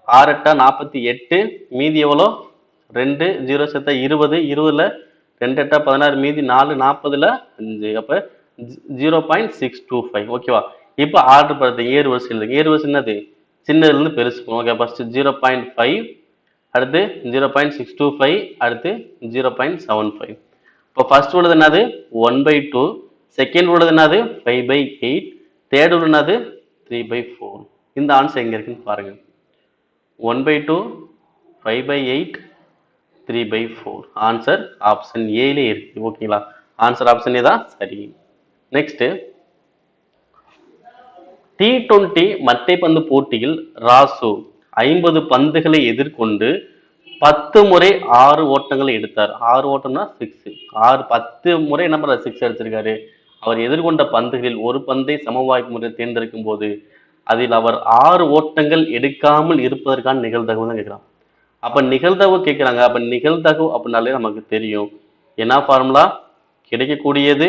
6 8 48. மீதி எவ்வளோ? 2. 0 சேர்த்தா 20. 20ல் 2 8 16. மீதி 4. 40ல் 5. அப்போ 0.625. ஓகேவா? இப்போ ஆர்டர் பார்த்து ஏறு வரிசை இல்லைங்க. ஏறு வரிசை என்னது? சின்னதுலேருந்து பெருசு. ஓகே, ஃபர்ஸ்ட் 0.5, அடுத்து 0.625, அடுத்து 0.75. இப்போ ஃபர்ஸ்ட் உள்ளது என்னது? 1/2. செகண்ட் உள்ளது என்னது? 5/8. தேர்ட் உள்ளது என்னது? 3/4. இந்த ஆன்சர் எங்க இருக்குன்னு பாருங்க. 1/2, 5/8, 3/4. ஆன்சர் ஆப்ஷன் ஏலே இருக்கு. ஓகேங்களா? ஆன்சர் ஆப்ஷன் ஏ தான் சரி. நெக்ஸ்ட் T20 மட்டைப்பந்து போட்டியில் ராசு 50 பந்துகளை எதிர்கொண்டு 10 முறை 6 ஓட்டங்களை எடுத்தார். 6 ஓட்டம்னா 6. 10 முறை என்ன பண்றாரு? 6 அடிச்சிருக்காரு. அவர் எதிர்கொண்ட பந்துகளில் ஒரு பந்தை சமவாய்ப்பு முறை தேர்ந்தெடுக்கும் போது அதில் அவர் 6 ஓட்டங்கள் எடுக்காமல் இருப்பதற்கான நிகழ்தகவு தான் கேட்கிறான். அப்ப நிகழ்தகவு கேட்கிறாங்க. அப்ப நிகழ்தகவு அப்படின்னாலே நமக்கு தெரியும் என்ன ஃபார்முலா? கிடைக்கக்கூடியது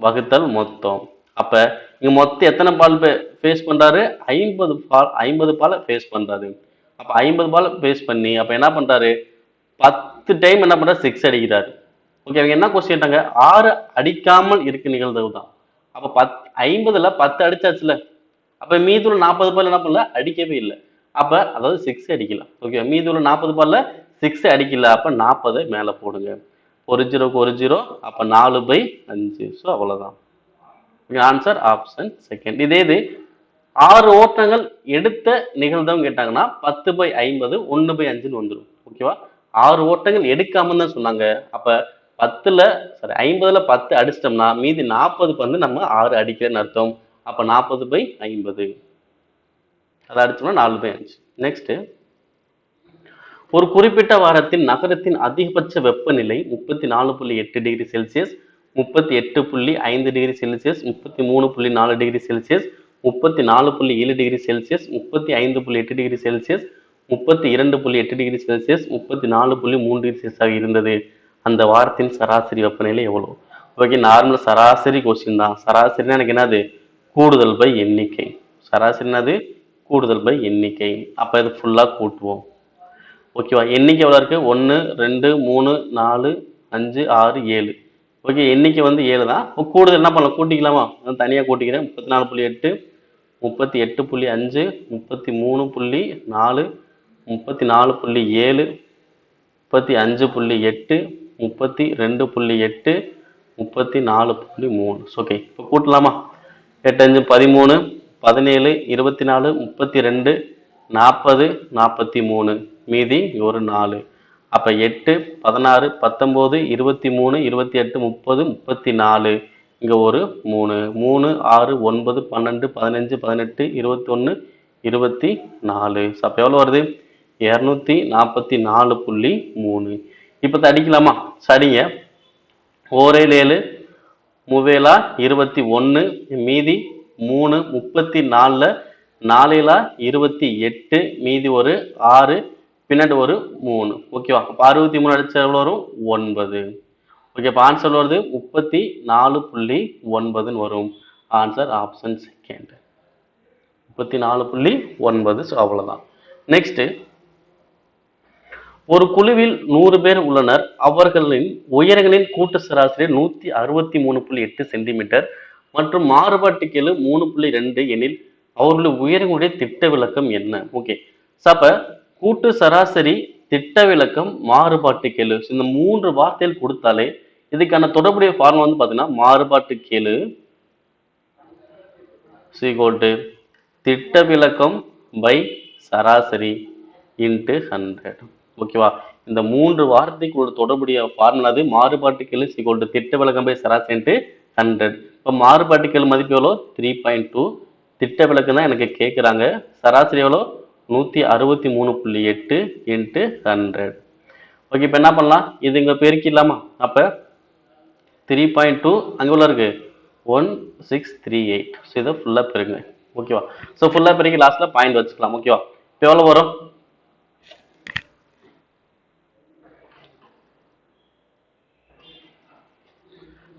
வகுத்தல் மொத்தம். அப்ப இங்க மொத்தம் எத்தனை பால் ஃபேஸ் பண்றாரு? 50 பால் ஃபேஸ் பண்றாரு. அப்ப 50 பால் ஃபேஸ் பண்ணி அப்ப என்ன பண்றாரு? 10 டைம் என்ன பண்றாரு? 6 அடிக்கிறாரு. ஓகே, அவங்க என்ன கொஸ்டின் கேட்டாங்க? 6 அடிக்காமல் இருக்கு நிகழ்தகவு தான். அப்ப 50ல 10 அடிச்சாச்சுல. அப்ப மீதுள்ள 40 பால் என்ன பண்ணல? அடிக்கவே இல்லை. அப்ப அதாவது 6 அடிக்கல. ஓகே, மீதுள்ள 40 பால்ல 6 அடிக்கல. அப்ப 40 மேல போடுங்க. ஒரு 0க்கு ஒரு 0. அப்ப 4/5. ஸோ அவ்வளவுதான். Answer option second. இதே இது 6 ஓட்டங்கள் எடுத்த நிகழ்தகவு கேட்டாங்கன்னா 10/50 1/5 வந்துடும். ஓகேவா? 6 ஓட்டங்கள் எடுக்காம தான் சொன்னாங்க. அப்ப 50ல 10 அடிச்சிட்டோம்னா மீதி 40 பந்து நம்ம 6 அடிக்கிறேன்னு அர்த்தம். அப்ப 40/50 அதை அடிச்சோம்னா 4/5. நெக்ஸ்ட் ஒரு குறிப்பிட்ட வாரத்தின் நகரத்தின் அதிகபட்ச வெப்பநிலை 34.8 degree Celsius, 38.5 degree Celsius, 33.4 degree Celsius, 34.7 degree Celsius, 35.8 degree Celsius, 32.8 degree Celsius, 34.3 degree Celsius இருந்தது. அந்த வாரத்தின் சராசரி வெப்பநிலை எவ்வளவு? ஓகே, நார்மல் சராசரி கொஸ்டின் தான். சராசரினா எனக்கு என்னது? கூடுதல் பை எண்ணிக்கை. சராசரி என்னது? கூடுதல் பை எண்ணிக்கை. அப்ப இது ஃபுல்லா கூட்டுவோம். ஓகேவா? எண்ணிக்கை எவ்வளோ இருக்கு? 1 2 3 4 5 6 7. ஓகே, எண்ணிக்கை வந்து 7 தான். கூடுதல் என்ன பண்ணலாம்? கூட்டிக்கலாமா? நான் தனியாக கூட்டிக்கிறேன். 34.8 38.5 33.4 34.7 35.8 32.8 34.3. ஓகே, இப்போ கூட்டலாமா? 8 5 13 17 24 32 40 43, மீதி ஒரு 4. அப்போ 8 16 19 23 28 30 34, இங்கே ஒரு 3 3 6 9 12 15 18 21 24. அப்போ எவ்வளோ வருது? 244.3. இப்போ அடிக்கலாமா? சரிங்க. ஓரேல் 7 மூவேலா 21, மீதி 3 34, 4 28, மீதி ஒரு 6, பின்னாடி ஒரு 3. ஓகேவா? அப்போ 63 அடிச்சா எவ்வளோ வரும்? 9. ஓகே, இப்போ ஆன்சர் வருது 34.9 வரும். Answer option second 34.9. ஸோ அவ்வளோதான். நெக்ஸ்ட், ஒரு குழுவில் 100 பேர் உள்ளனர். அவர்களின் உயரங்களின் கூட்டு சராசரி 163.8 சென்டிமீட்டர் மற்றும் மாறுபாட்டு கெழு 3.2 எனில் அவர்களுடைய உயரங்களுடைய திட்ட விலக்கம் என்ன? ஓகே, அப்ப கூட்டு சராசரி, திட்ட விலக்கம், மாறுபாட்டு கெழு, இந்த 3 வார்த்தைகள் கொடுத்தாலே இதுக்கான தொடர்புடைய ஃபார்முலா வந்து பாத்தீங்கன்னா மாறுபாட்டு கெழு திட்ட விலக்கம் பை சராசரி இன்ட்டு 100. ஓகேவா? இந்த 3 வார்த்தைக்கு ஒரு தொடர்புடைய ஃபார்முலா அது. மாறுபாட்டு கெழு திட்ட விலக்கம் பை சராசரி இன்ட்டு 100. இப்போ மாறுபாட்டு கெழு மதிப்பு எவ்வளோ? 3.2. திட்ட விலக்கம் தான் எனக்கு கேட்குறாங்க. சராசரி எவ்வளோ? 163.8 இன்ட்டு 100. ஓகே, இப்போ என்ன பண்ணலாம்? இது இங்கே பெருக்கிடலாமா? அப்போ 3.2 அங்கே உள்ள இருக்கு 1638. ஸோ இதை ஃபுல்லாக பெருங்க. ஓகேவா? ஸோ ஃபுல்லாக பெருக்கி லாஸ்ட்டில் பாயிண்ட் வச்சுக்கலாம். ஓகேவா? இப்போ எவ்வளோ வரும்?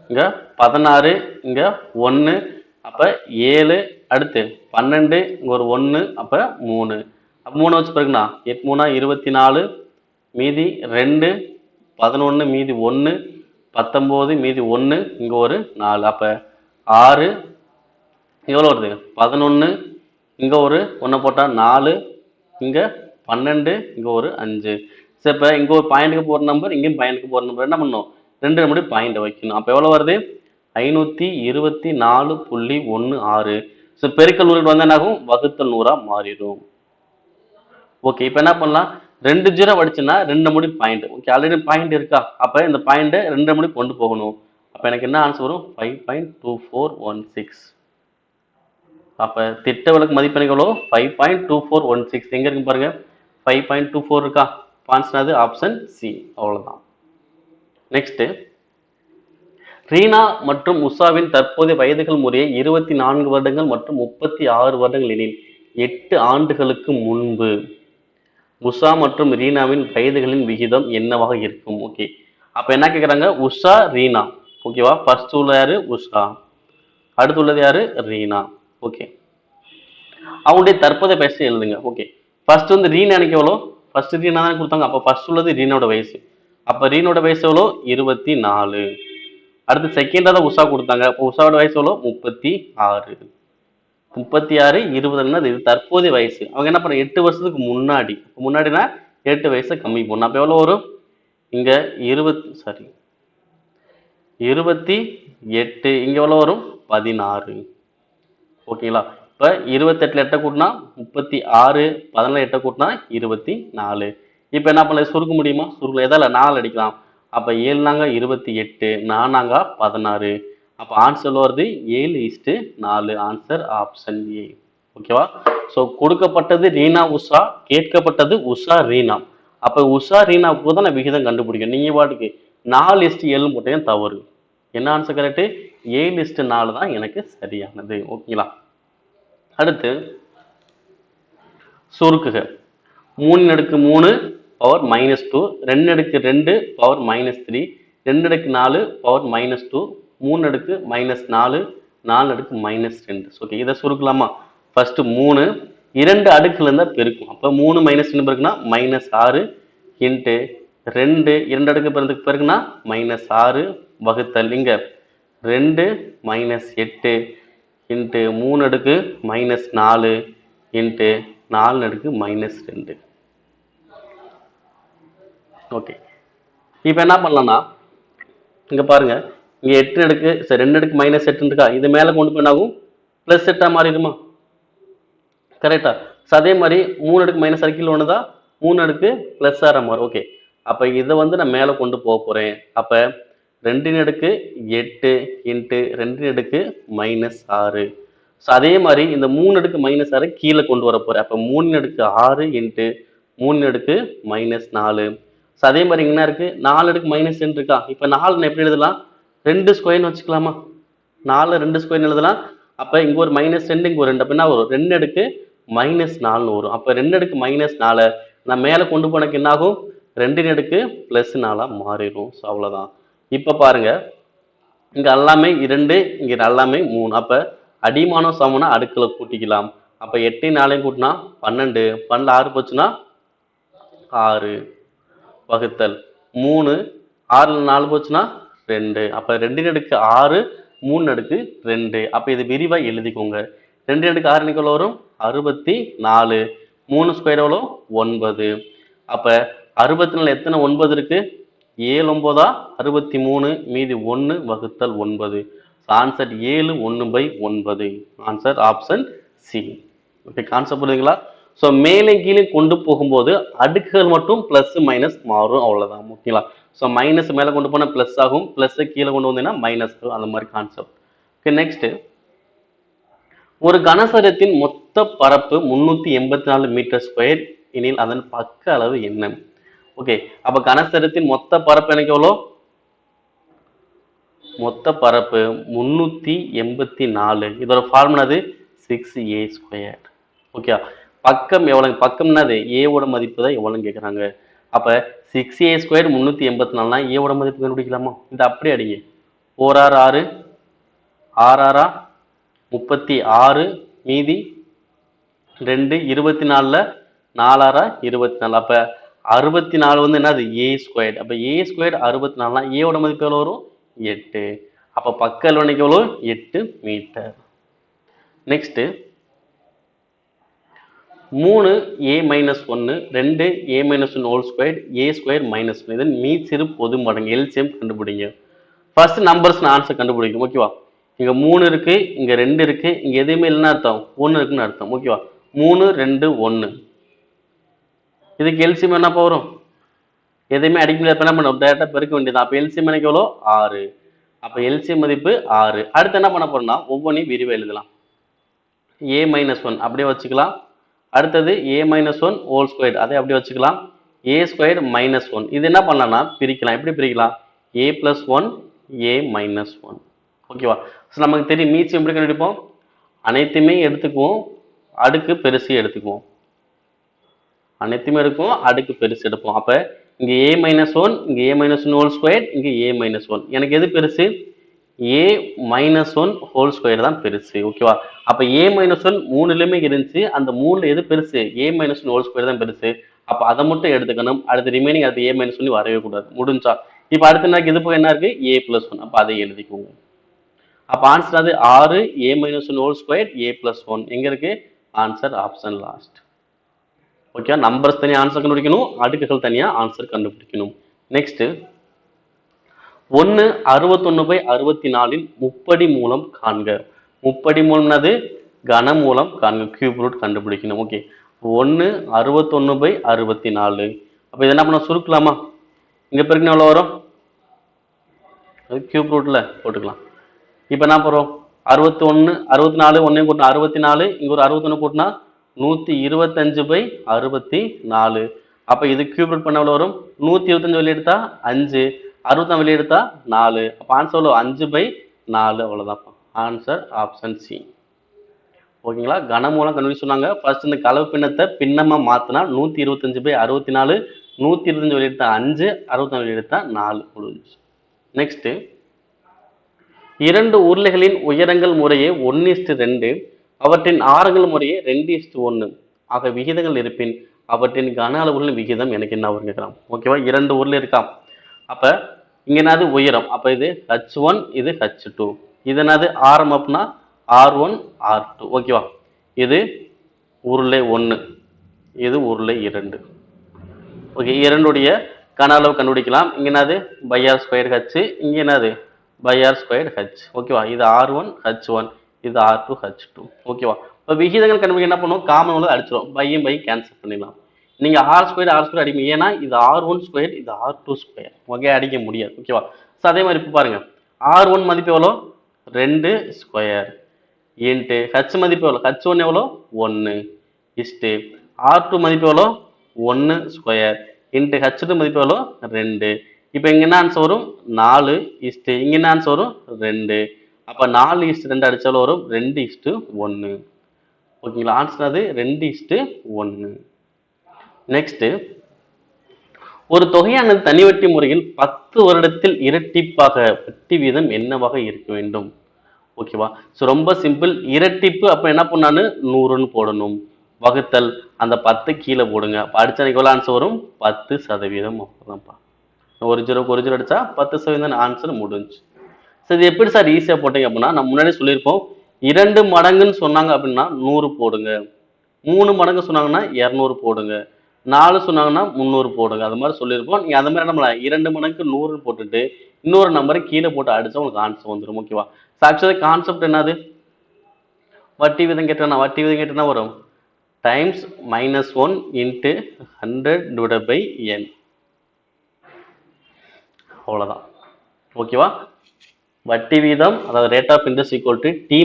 இங்க 16, இங்க 1, அப்ப 7, அடுத்து 12, இங்க ஒரு 1, அப்ப 3. அப்ப 3 வச்சு பிறகுனா 8 3 24, மீதி 2, 11, மீதி 1, 19, மீதி 1, இங்க ஒரு 4. அப்ப 6 எவ்வளோ வருது? 11, இங்க ஒரு 1 போட்டா 4, இங்க 12, இங்க ஒரு 5. சரி, இப்ப இங்க ஒரு பாயிண்ட்டுக்கு போற நம்பர், இங்கேயும் பாயிண்ட்டுக்கு போற நம்பர் என்ன பண்ணும்? 2 நம்முடைய பாயிண்ட் வைக்கணும். அப்போ எவ்வளோ வருது? 524.16. ஸோ பெருக்கல் 100 வந்து என்ன ஆகும்? வகுத்தல் 100 மாறிடும். ஓகே, இப்போ என்ன பண்ணலாம்? 2 0 அடிச்சுன்னா 2 முடி பாயிண்ட். ஓகே, ஆல்ரெடி பாயிண்ட் இருக்கா? அப்போ இந்த பாயிண்ட்டை 2 முடி கொண்டு போகணும். அப்போ எனக்கு என்ன ஆன்சர் வரும்? 5.2416. அப்போ திட்ட விலக்கு மதிப்பெண் எவ்வளோ? 5.2416. எங்க இருக்கு பாருங்க, 5.24 இருக்கா? ஆன்சர் அது ஆப்ஷன் சி. அவ்வளோதான். நெக்ஸ்ட், ரீனா மற்றும் உஷாவின் தற்போதைய வயதுகள் முறையே 24 வருடங்கள் மற்றும் 36 வருடங்கள் எனில் 8 ஆண்டுகளுக்கு முன்பு உஷா மற்றும் ரீனாவின் வயதுகளின் விகிதம் என்னவாக இருக்கும்? ஓகே, அப்ப என்ன கேக்குறாங்க? உஷா, ரீனா. ஓகேவா? ஃபர்ஸ்ட் உள்ள யாரு? உஷா. அடுத்து உள்ளது யாரு? ரீனா. ஓகே, அவங்களுடைய தற்போதைய வயசு எழுதுங்க. ஓகே, ஃபர்ஸ்ட் வந்து ரீனா எனக்கு எவ்வளோ? ஃபர்ஸ்ட் ரீனா தான் கொடுத்தாங்க. அப்போ ஃபர்ஸ்ட் உள்ளது ரீனாவோட வயசு. அப்ப ரீனோட வயசு எவ்வளோ? 24. அடுத்து செகண்டா தான் உஷா கொடுத்தாங்க. அப்போ உஷாவோட வயசு எவ்வளோ? 36. 36 20. இது தற்போதைய வயசு. அவங்க என்ன பண்ண? 8 வருஷத்துக்கு முன்னாடினா 8 வயசை கம்மி பண்ணணும். அப்ப எவ்வளவு வரும்? இங்க 28, இங்க எவ்வளவு வரும்? 16. ஓகேங்களா? இப்ப 28 8 கூட்டினா 36, 14 8 கூட்டினா 24. இப்ப என்ன பண்ண? சுருக்க முடியுமா? சுருக்க எதால 4 அடிக்கலாம். அப்ப 7 நாங்க 28, 4 நாங்க 16. அப்ப ஆன்சர் வருது 7:4. Answer option A. ஓகேவா? சோ கொடுக்கப்பட்டது ரீனா உஷா, கேட்கப்பட்டது உஷா ரீனா. அப்ப உஷா ரீனாவுக்கு தான் விகிதம் கண்டுபிடிக்கும். நீங்க பாட்டுக்கு 4:7 போட்டேன் தவறு. என்ன ஆன்சர் கரெக்ட்? 7:4 தான் எனக்கு சரியானது. ஓகேங்களா? அடுத்து சுருக்குக. 3 பவர் -2, 2 பவர் -3, 2 பவர் -2, 3 -4, 4 -2. ஓகே, இதை சுருக்கலாமா? ஃபர்ஸ்ட் 3 2 அடுக்குல இருந்தா பெருக்கும். அப்ப 3 -2 பெருக்குனா -6, இன்ட்டு 2 2 அடுக்கு பெருக்குனா -6 வகுத்தல் இங்க 2 -8 இன்ட்டு 3 அடுக்கு -4 இன்ட்டு 4 அடுக்கு -2. ஓகே, இப்போ என்ன பண்ணலாம்னா இங்க பாருங்க, இங்க 8 அடுக்கு சரி 2 அடுக்கு -8 இருக்கா, இது மேல கொண்டு போய் ஆகும் பிளஸ் 8 மாறிடுமா, கரெக்டா? அதே மாதிரி 3 அடுக்கு -6 கீழே ஒண்ணுதா 3 அடுக்கு +6 மாறும். ஓகே, அப்ப இதை வந்து நான் மேல கொண்டு போக போறேன். அப்ப 2 அடுக்கு 8 இன்ட்டு 2 அடுக்கு -6. அதே மாதிரி இந்த 3 அடுக்கு -6 கீழே கொண்டு வர போறேன். அப்ப 3 அடுக்கு 6 இன்ட்டு 3 அடுக்கு -4. அதே மாதிரி என்ன இருக்கு 4 அடுக்கு -2 இருக்கா, இப்ப 4 எப்படி எழுதலாம், 2 ஸ்கொயர்னு வச்சுக்கலாமா, 4 2 ஸ்கொயர்னு எழுதலாம். அப்ப இங்க ஒரு -2 இங்க ஒரு 2, அப்ப என்ன வரும் 2 அடுக்கு -4 வரும். அப்ப 2 அடுக்கு -4 நான் மேல கொண்டு போனக்கு என்ன ஆகும் 2 அடுக்கு +4 மாறிடும். அவ்வளவுதான். இப்ப பாருங்க, இங்க எல்லாமே 2 இங்க எல்லாமே 3, அப்ப அடிமானம் சமம்னா அடுக்குல கூட்டிக்கலாம். அப்ப 8 4 கூட்டினா 12, 12 6 போச்சுன்னா 6 வகுத்தல் 3, 6 4 போச்சுன்னா 2, அப்ப 2 அடுக்கு 6 3 அடுக்கு 2. அப்ப இது விரிவா எழுதிக்கோங்க. 2 அடுக்கு 6 எவ்வளவு வரும் 64, 3 ஸ்கொயர் எவ்வளோ 9. அப்ப 64 எத்தனை 9 இருக்கு, 7 9 63, மீதி 1 வகுத்தல் 9. Answer 7 1/9. Answer option C. Okay, concept புரியுதுங்களா? ஸோ மேலே கீழே கொண்டு போகும்போது அடுக்குகள் மட்டும் பிளஸ் மைனஸ் மாறும், அவ்வளவுதான். ஓகேங்களா? ஸோ மைனஸ் மேலே கொண்டு போனால் பிளஸ் ஆகும், பிளஸ் கீழே கொண்டு வந்தீங்கன்னா மைனஸ், அந்த மாதிரி கான்செப்ட். ஓகே, நெக்ஸ்ட், ஒரு கனசரத்தின் மொத்த பரப்பு 384 மீட்டர் ஸ்கொயர் எனில் அதன் பக்க அளவு என்ன? ஓகே, அப்ப கனசரத்தின் மொத்த பரப்பு எனக்கு எவ்வளோ, மொத்த பரப்பு 384, இதோட ஃபார்முலா 6a². ஓகே, பக்கம் எவ்வளவு, பக்கம் என்னது ஏவோட மதிப்பு தான் எவ்வளவுன்னு கேட்குறாங்க. அப்ப 6a² 384னா ஏவோட மதிப்பு கண்டுபிடிக்கலாமா, இந்த அப்படியே அடிங்க. 4 6 6 6 36, மீதி 2 24ல 4 24, அப்ப 64 வந்து என்னது a². அப்ப a² 64னா ஏவோட மதிப்பு எவ்வளவு வரும் 8. அப்ப பக்க அளவு எவ்வளவு 8 metre. Next, 3a-1 2a-1 whole square a² -1, இதன் மீச்சிறு பொது மடங்கு எல்சிஎம் கண்டுபிடிங்க. ஃபர்ஸ்ட் நம்பர்ஸ் ஆன்சர் கண்டுபிடிக்கும். ஓகேவா? இங்க 3 இருக்கு, இங்க 2 இருக்கு, இங்க எதுவுமே இல்லைன்னு அர்த்தம் 1 இருக்குன்னு அர்த்தம். ஓகேவா? 3 2 1, இதுக்கு எல்சிஎம் என்ன வரும், எதுவுமே அடிக்க முடியாது, என்ன பண்ணும் டேரக்டா பெருக்க வேண்டியது. அப்ப எல்சிஎம் எனக்கு எவ்வளோ 6. அப்ப எல்சிஎம் மதிப்பு 6. அடுத்து என்ன பண்ண போறோம்னா ஒவ்வொன்றையும் விரிவா எழுதலாம். a-1 அப்படியே வச்சுக்கலாம். அடுத்தது a-1 ஹோல் ஸ்கொயர், அதை அப்படியே வச்சுக்கலாம். a² -1, இது என்ன பண்ணலாம்னா பிரிக்கலாம். எப்படி பிரிக்கலாம், a+1 a-1. ஓகேவா? நமக்கு தெரியும் மீச்சு எப்படி கண்டுபிடிப்போம், அனைத்துமே எடுத்துக்குவோம், அடுக்கு பெருசு எடுத்துக்குவோம், அனைத்துமே எடுக்கும் அடுக்கு பெருசு எடுப்போம். அப்ப இங்க a-1, இங்க a-1 ஹோல் ஸ்கொயர், இங்க a-1. எனக்கு எது பெருசு, a-1 ஹோல் ஸ்கொயர் தான் பெருசு. ஓகேவா? அப்ப a-1 மூணுலயுமே இருந்துச்சு, அந்த மூணுல எது பெருசு, a-1 ஹோல் ஸ்கொயர் தான் பெருசு. அப்ப அதை மட்டும் எடுத்துக்கணும். அடுத்து ரிமைனிங் அது a-1 வரவே கூடாது. முடிஞ்சா இப்ப அடுத்த நாளைக்கு இது போய் என்ன இருக்கு a+1, அப்ப அதை எழுதிக்கோங்க. அப்ப ஆன்சர் அது 6 a-1 ஹோல் ஸ்கொயர் a+1 எங்க இருக்கு, answer option last. Okay, numbers தனியா ஆன்சர் கண்டுபிடிக்கணும், அடுக்குகள் தனியா ஆன்சர் கண்டுபிடிக்கணும். நெக்ஸ்ட், 1 61/64 முப்படி மூலம் காண்க. முப்படி மூலம்னது கன மூலம் காண்க, கியூப் ரூட் கண்டுபிடிக்கணும். ஓகே, 1 61/64, அப்ப இது என்ன பண்ண சுருக்கலாமா, இங்க பெருக்கினா எவ்வளவு வரும், கியூப் ரூட்ல போட்டுக்கலாம். இப்ப என்ன போறோம் 61 64 ஒன்னையும் கூட்டினா 64, இங்க ஒரு 61 கூட்டினா 125/64. அப்ப இது கியூப் ரூட் பண்ண எவ்வளவு வரும், 125 வெளியே எடுத்தா 5, 60 வெளியே எடுத்தா 4. அப்ப ஆன்சர் எவ்வளவு 5/4, அவ்வளவுதான். Answer option C. ஓகேங்களா? கனமூலம் கண்டுபிடிச்சு சொன்னாங்க. ஃபர்ஸ்ட் இந்த கலவு பின்னத்தை பின்னமா மாத்தினா 125/64, 125 வெளியே எடுத்தா 5, 60 வெளியே எடுத்தா 4 முடிஞ்சு. நெக்ஸ்ட், 2 உருளைகளின் உயரங்கள் முறையே 1:2, அவற்றின் ஆரங்கள் முறையே 2:1 ஆக விகிதங்கள் இருப்பின் அவற்றின் கன அளவுகளின் விகிதம் எனக்கு என்ன வரும் கேட்கலாம். ஓகேவா, இரண்டு உருளை இருக்காம். அப்போ இங்கே என்னது உயரம், அப்போ இது H1 இது H2, இது என்னது ஆரம் அப்படின்னா R1 R2. ஓகேவா, இது உருளை 1, இது உருளை 2. ஓகே, இரண்டுடைய கன அளவு கண்டுபிடிக்கலாம். இங்கே என்னது பை ஆர் ஸ்கொயர் ஹச், இங்கே என்னது பை ஆர் ஸ்கொயர் ஹச். ஓகேவா, இது R1 H1, இது R2 H2. ஓகேவா, இப்போ விகிதங்கள் கண்டுபிடிக்க என்ன பண்ணுவோம், காமன் உள்ள அடிச்சிடும், பையும் பை கேன்சல் பண்ணிடலாம். நீங்க ஆர் ஸ்கொயர் அடிப்பீங்க, ஏன்னா இது R1 ஸ்கொயர் இது R2 ஸ்கொயர். ஓகே, அடிக்க முடியாது. ஓகேவா, ஸோ அதே மாதிரி இப்போ பாருங்க, R1 மதிப்பு எவ்வளோ 2 ஸ்கொயர் இன்ட்டு ஹச் மதிப்பு எவ்வளோ, H1 எவ்வளோ 1 இஸ்ட்டு R2 மதிப்பு எவ்வளோ 1 ஸ்கொயர் இன்ட்டு H2 மதிப்பு எவ்வளோ 2. இப்போ இங்கே என்ன ஆன்சர் வரும் 4 இஸ்ட்டு இங்கே என்ன ஆன்சர் வரும் 2. அப்போ 4:2 அடித்தாலும் வரும் 2:1. ஓகேங்களா, ஆன்சர் அது 2:1. நெக்ஸ்ட், ஒரு தொகையானது தனி வட்டி முறையில் 10 வருடத்தில் இரட்டிப்பாக வட்டி வீதம் என்னவாக இருக்க வேண்டும். ஓகேவா, ஸோ ரொம்ப சிம்பிள். இரட்டிப்பு அப்போ என்ன பண்ணான்னு 100ன்னு போடணும், வகுத்தல் அந்த 10 கீழே போடுங்க. அப்போ அடிச்சா எவ்வளோ ஆன்சர் வரும் 10%. அவ்வளோதான்ப்பா, ஒரு ஜீரோ அடிச்சா 10% ஆன்சர் முடிஞ்சு. ஸோ இது எப்படி சார் ஈஸியாக போட்டீங்க அப்படின்னா, நான் முன்னாடி சொல்லியிருப்போம், 2 மடங்குன்னு சொன்னாங்க அப்படின்னா 100 போடுங்க, 3 மடங்கு சொன்னாங்கன்னா 200 போடுங்க, 4 சொன்னாங்கன்னா 300 போடுங்க. அது மாதிரி சொல்லியிருப்போம். நீங்கள் அந்த மாதிரி நம்ம 2 மடங்கு 100 போட்டுட்டு இன்னொரு நம்பரை கீழே போட்டு அடிச்சா உங்களுக்கு ஆன்சர் வந்துடும். ஓகேவா, ஆக்சுவலி கான்செப்ட் என்னது, வட்டி விதம் கேட்டேன்னா வரும் times -1 into 100 divided by n. அவ்வளோதான். ஓகேவா, வட்டி வீதம் அதாவது rate of interest equal to T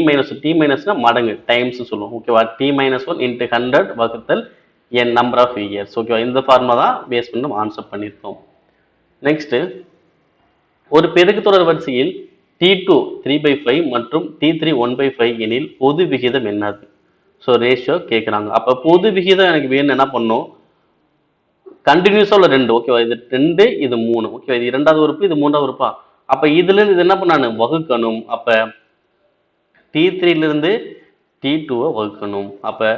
மைனஸ்னா மடங்கு டைம்ஸ் சொல்லுவோம். ஓகேவா, T-1 இன்ட்டு 100 வகுத்தல் n நம்பர் ஆஃப் இயர்ஸ். ஓகேவா, இந்த ஃபார்முலா தான் பேஸ் பண்ணி நம்ம ஆன்சர் பண்ணியிருக்கோம். நெக்ஸ்ட், ஒரு பெருக்கு தொடர் வரிசையில் T2 3/5 மற்றும் T3 1/5 எனில் பொது விகிதம் என்னது. ஸோ ரேஷியோ கேட்குறாங்க. அப்போ பொது விகிதம் எனக்கு வேணும், என்ன பண்ணும், கண்டினியூஸாக உள்ள 2. ஓகேவா, இது 2 இது 3. ஓகேவா, இது இரண்டாவது உறுப்பு இது மூன்றாவது உறுப்பா. அப்போ இதுலேருந்து இது என்ன பண்ணானு வகுக்கணும். அப்போ T3லிருந்து T2 வகுக்கணும். அப்போ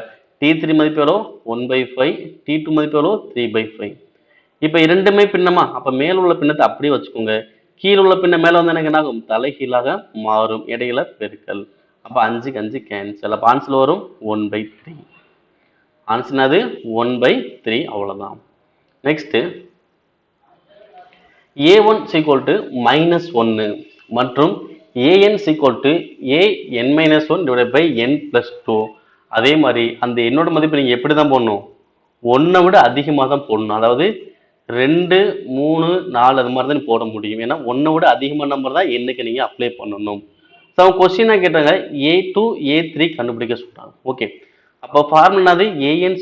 T3 மதிப்பு எவ்வளோ 1/5, T2 மதிப்பு எவ்வளோ 3/5. இப்போ இரண்டுமே பின்னமா, அப்போ மேல உள்ள பின்னத்தை அப்படியே வச்சுக்கோங்க, கீழே உள்ள பின்ன மேலே வந்து எனக்கு என்ன ஆகும், தலைகீழாக மாறும், இடையில பெருக்கல். அப்போ 5க்கு 5 கேன்சல். அப்போ ஆன்சர் வரும் 1/3. ஆன்சர் அது 1/3. அவ்வளோதான். நெக்ஸ்ட், A1 -1 மற்றும் AN AN-1 divide by n+2. அதே மாதிரி அந்த என்னோட மதிப்பு நீங்கள் எப்படி தான் போடணும், 1 விட அதிகமாக தான் போடணும். அதாவது 2, 3, 4 அது மாதிரி தான் போட முடியும். ஏன்னா 1 விட அதிகமான நம்பர் தான் என்னைக்கு நீங்கள் அப்ளை பண்ணணும். ஸோ அவங்க கொஸ்டினாக கேட்டாங்க A2 A3 கண்டுபிடிக்க சொல்கிறாங்க. ஓகே, அப்போ ஃபார்முலா அது AN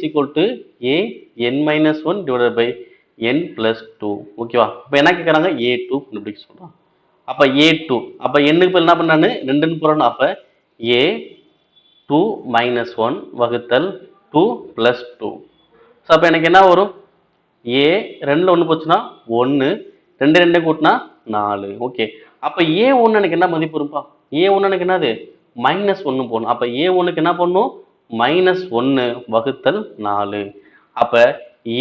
AN-1 divide by n+2. ஓகேவா, இப்போ என்ன கேட்குறாங்க A2 கண்டுபிடிக்க சொல்கிறாங்க. அப்போ A2 அப்போ என்னுக்கு இப்போ என்ன பண்ணான்னு 2ன்னு போகிறோம். அப்போ A2 -1 வகுத்தல் 2 + 2. ஸோ அப்போ எனக்கு என்ன வரும், A 2ல் 1 போச்சுன்னா 1, 2 2 கூட்டினா 4. ஓகே, அப்போ A1 எனக்கு என்ன மதிப்பு இருப்பா, A1 எனக்கு என்னது -1 போடணும். அப்போ A1க்கு என்ன பண்ணணும், -1 வகுத்தல் 4. அப்போ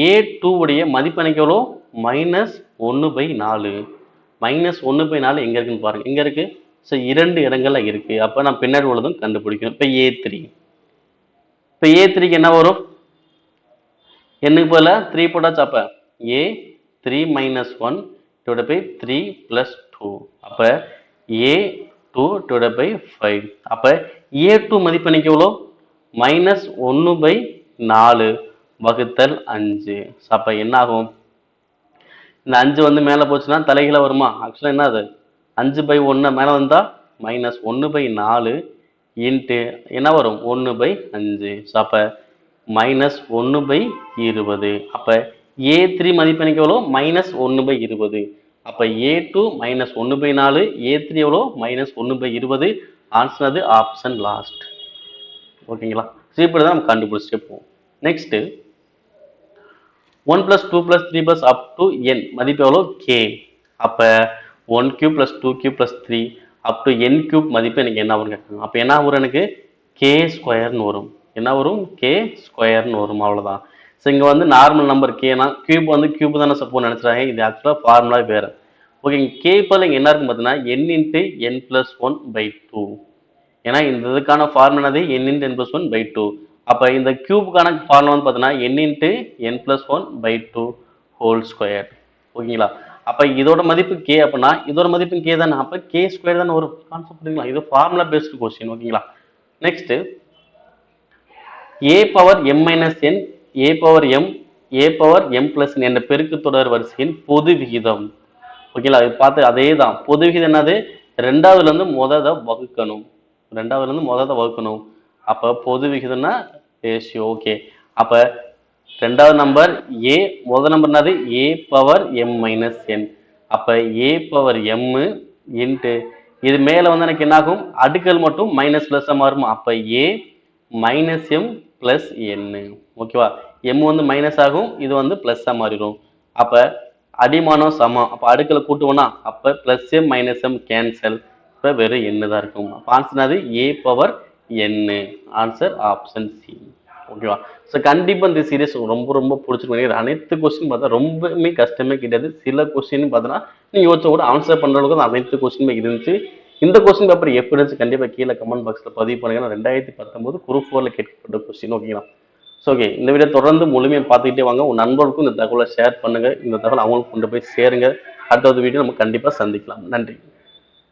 A2 உடைய மதிப்பு எனக்கு எவ்வளோ -1/4. -1/4 எங்க இருக்குன்னு பாருங்க, எங்க இருக்கு, ஸோ 2 இடங்கள்ல இருக்கு. அப்போ நான் பின்னாடி உள்ளதும் கண்டுபிடிக்கணும். இப்போ A3க்கு என்ன வரும், என்னுக்கு போல 3 போட்டாச்சு. அப்போ A3 -1 டிவைட் பை 3 + 2. அப்போ A2 டிவைட் பை 5. அப்போ A2 மதிப்பு எனக்கு எவ்வளோ -1/4 வகுத்தல் 5. அப்போ என்ன ஆகும், இந்த 5 வந்து மேலே போச்சுன்னா தலைகீழ வருமா. ஆக்சுவலாக என்ன அது 5/1 மேலே வந்தால் -1/4 இன்ட்டு என்ன வரும் 1/5. ஸோ அப்போ -1/20. அப்போ A3 மதிப்பு எனக்கு எவ்வளோ -1/20. அப்போ A2 -1/4, A3 எவ்வளோ -1/20. ஆன்சர் அது ஆப்ஷன் லாஸ்ட். ஓகேங்களா, ஸோ இப்படி தான் நம்ம கண்டுபிடிச்சிட்டே போவோம். நெக்ஸ்ட், 1 + 2 + 3 + up to n மதிப்பு எவ்வளோ k. அப்போ 1³ + 2³ + 3 up to n³ மதிப்பு எனக்கு என்ன வரும் கேட்கணும். அப்போ என்ன வரும், எனக்கு k² வரும். என்ன வரும், k² வரும். அவ்வளோதான். ஸோ இங்கே வந்து நார்மல் நம்பர் கேனா கியூப் வந்து கியூப் தானே சப்போஸ் நினச்சிட்டாங்க. இது ஆக்சுவலாக ஃபார்முலா வேறு. ஓகே, இங்கே கே பதில் இங்கே என்ன இருக்குன்னு பார்த்தீங்கன்னா n into N plus one by two. ஏன்னா இந்த இதுக்கான formula n into N plus one by two. அப்போ இந்த கியூபுக்கான ஃபார்முலா வந்து பார்த்தீங்கன்னா n into N plus one by two whole square. ஓகேங்களா? அப்போ இதோட மதிப்பு கே அப்படின்னா இதோட மதிப்பு கே தானே, அப்போ கே ஸ்கொயர் தானே ஒரு கான்செப்ட். இது ஃபார்முலா பேஸ்டு கொஸ்டின். ஓகேங்களா? Next a power M minus n a power M plus n என்ற பெருக்கு தொடர் வரிசையின் பொது விகிதம். ஓகேங்களா? இது பார்த்து அதே தான் பொது விகிதம் என்னது, ரெண்டாவதுல இருந்து முததை வகுக்கணும். அப்ப பொது விகிதம்னா ரேஷியோ. ஓகே, அப்ப ரெண்டாவது நம்பர் ஏ, முதல் நம்பர் என்னது a power M minus n. அப்ப ஏ பவர் எம் இன்ட்டு இது மேல வந்து எனக்கு என்ன ஆகும், அடுக்கல் மட்டும் மைனஸ் பிளஸ் மாறும். அப்ப ஏ மைனஸ் எம் பிளஸ் என். ஓகேவா? எம் வந்து மைனஸ் ஆகும், இது வந்து பிளஸ்ஸா மாறிடும். அப்ப அடிமானம் சமம். அப்ப அடுக்கல கூட்டுவோம்னா அப்ப plus M minus M cancel. இப்ப வெறும் எண்ணு தான் இருக்கும். அப்ப ஆன்சர் அது ஏ பவர் எண்ணு. Answer option C. ஓகேவா? ஸோ கண்டிப்பாக இந்த சீரியஸ் ரொம்ப ரொம்ப பிடிச்சிருக்கோம். அனைத்து கொஸ்டின் பார்த்தா ரொம்பவுமே கஷ்டமே கிடையாது. சில கொஸ்டின் பார்த்தோன்னா நீங்கள் யோசிச்ச கூட ஆன்சர் பண்ணுற அளவுக்கு அனைத்து கொஸ்டினுமே இருந்துச்சு. இந்த கொஸ்டின் பேப்பர் எப்படி இருந்துச்சு கண்டிப்பாக கீழே கமெண்ட் பாக்ஸில் பதிவு பண்ணுங்க. 2019 குரூப் 4ல் கேட்கப்பட்ட கொஸ்டின். ஓகேங்களா? ஸோ ஓகே, இந்த வீடியோ தொடர்ந்து முழுமையாக பார்த்துக்கிட்டே வாங்க. உங்கள் நண்பர்களுக்கும் இந்த தகவலை ஷேர் பண்ணுங்கள். இந்த தகவல் அவங்களுக்கு கொண்டு போய் சேருங்க. அடுத்த வீடியோ நம்ம கண்டிப்பாக சந்திக்கலாம். நன்றி.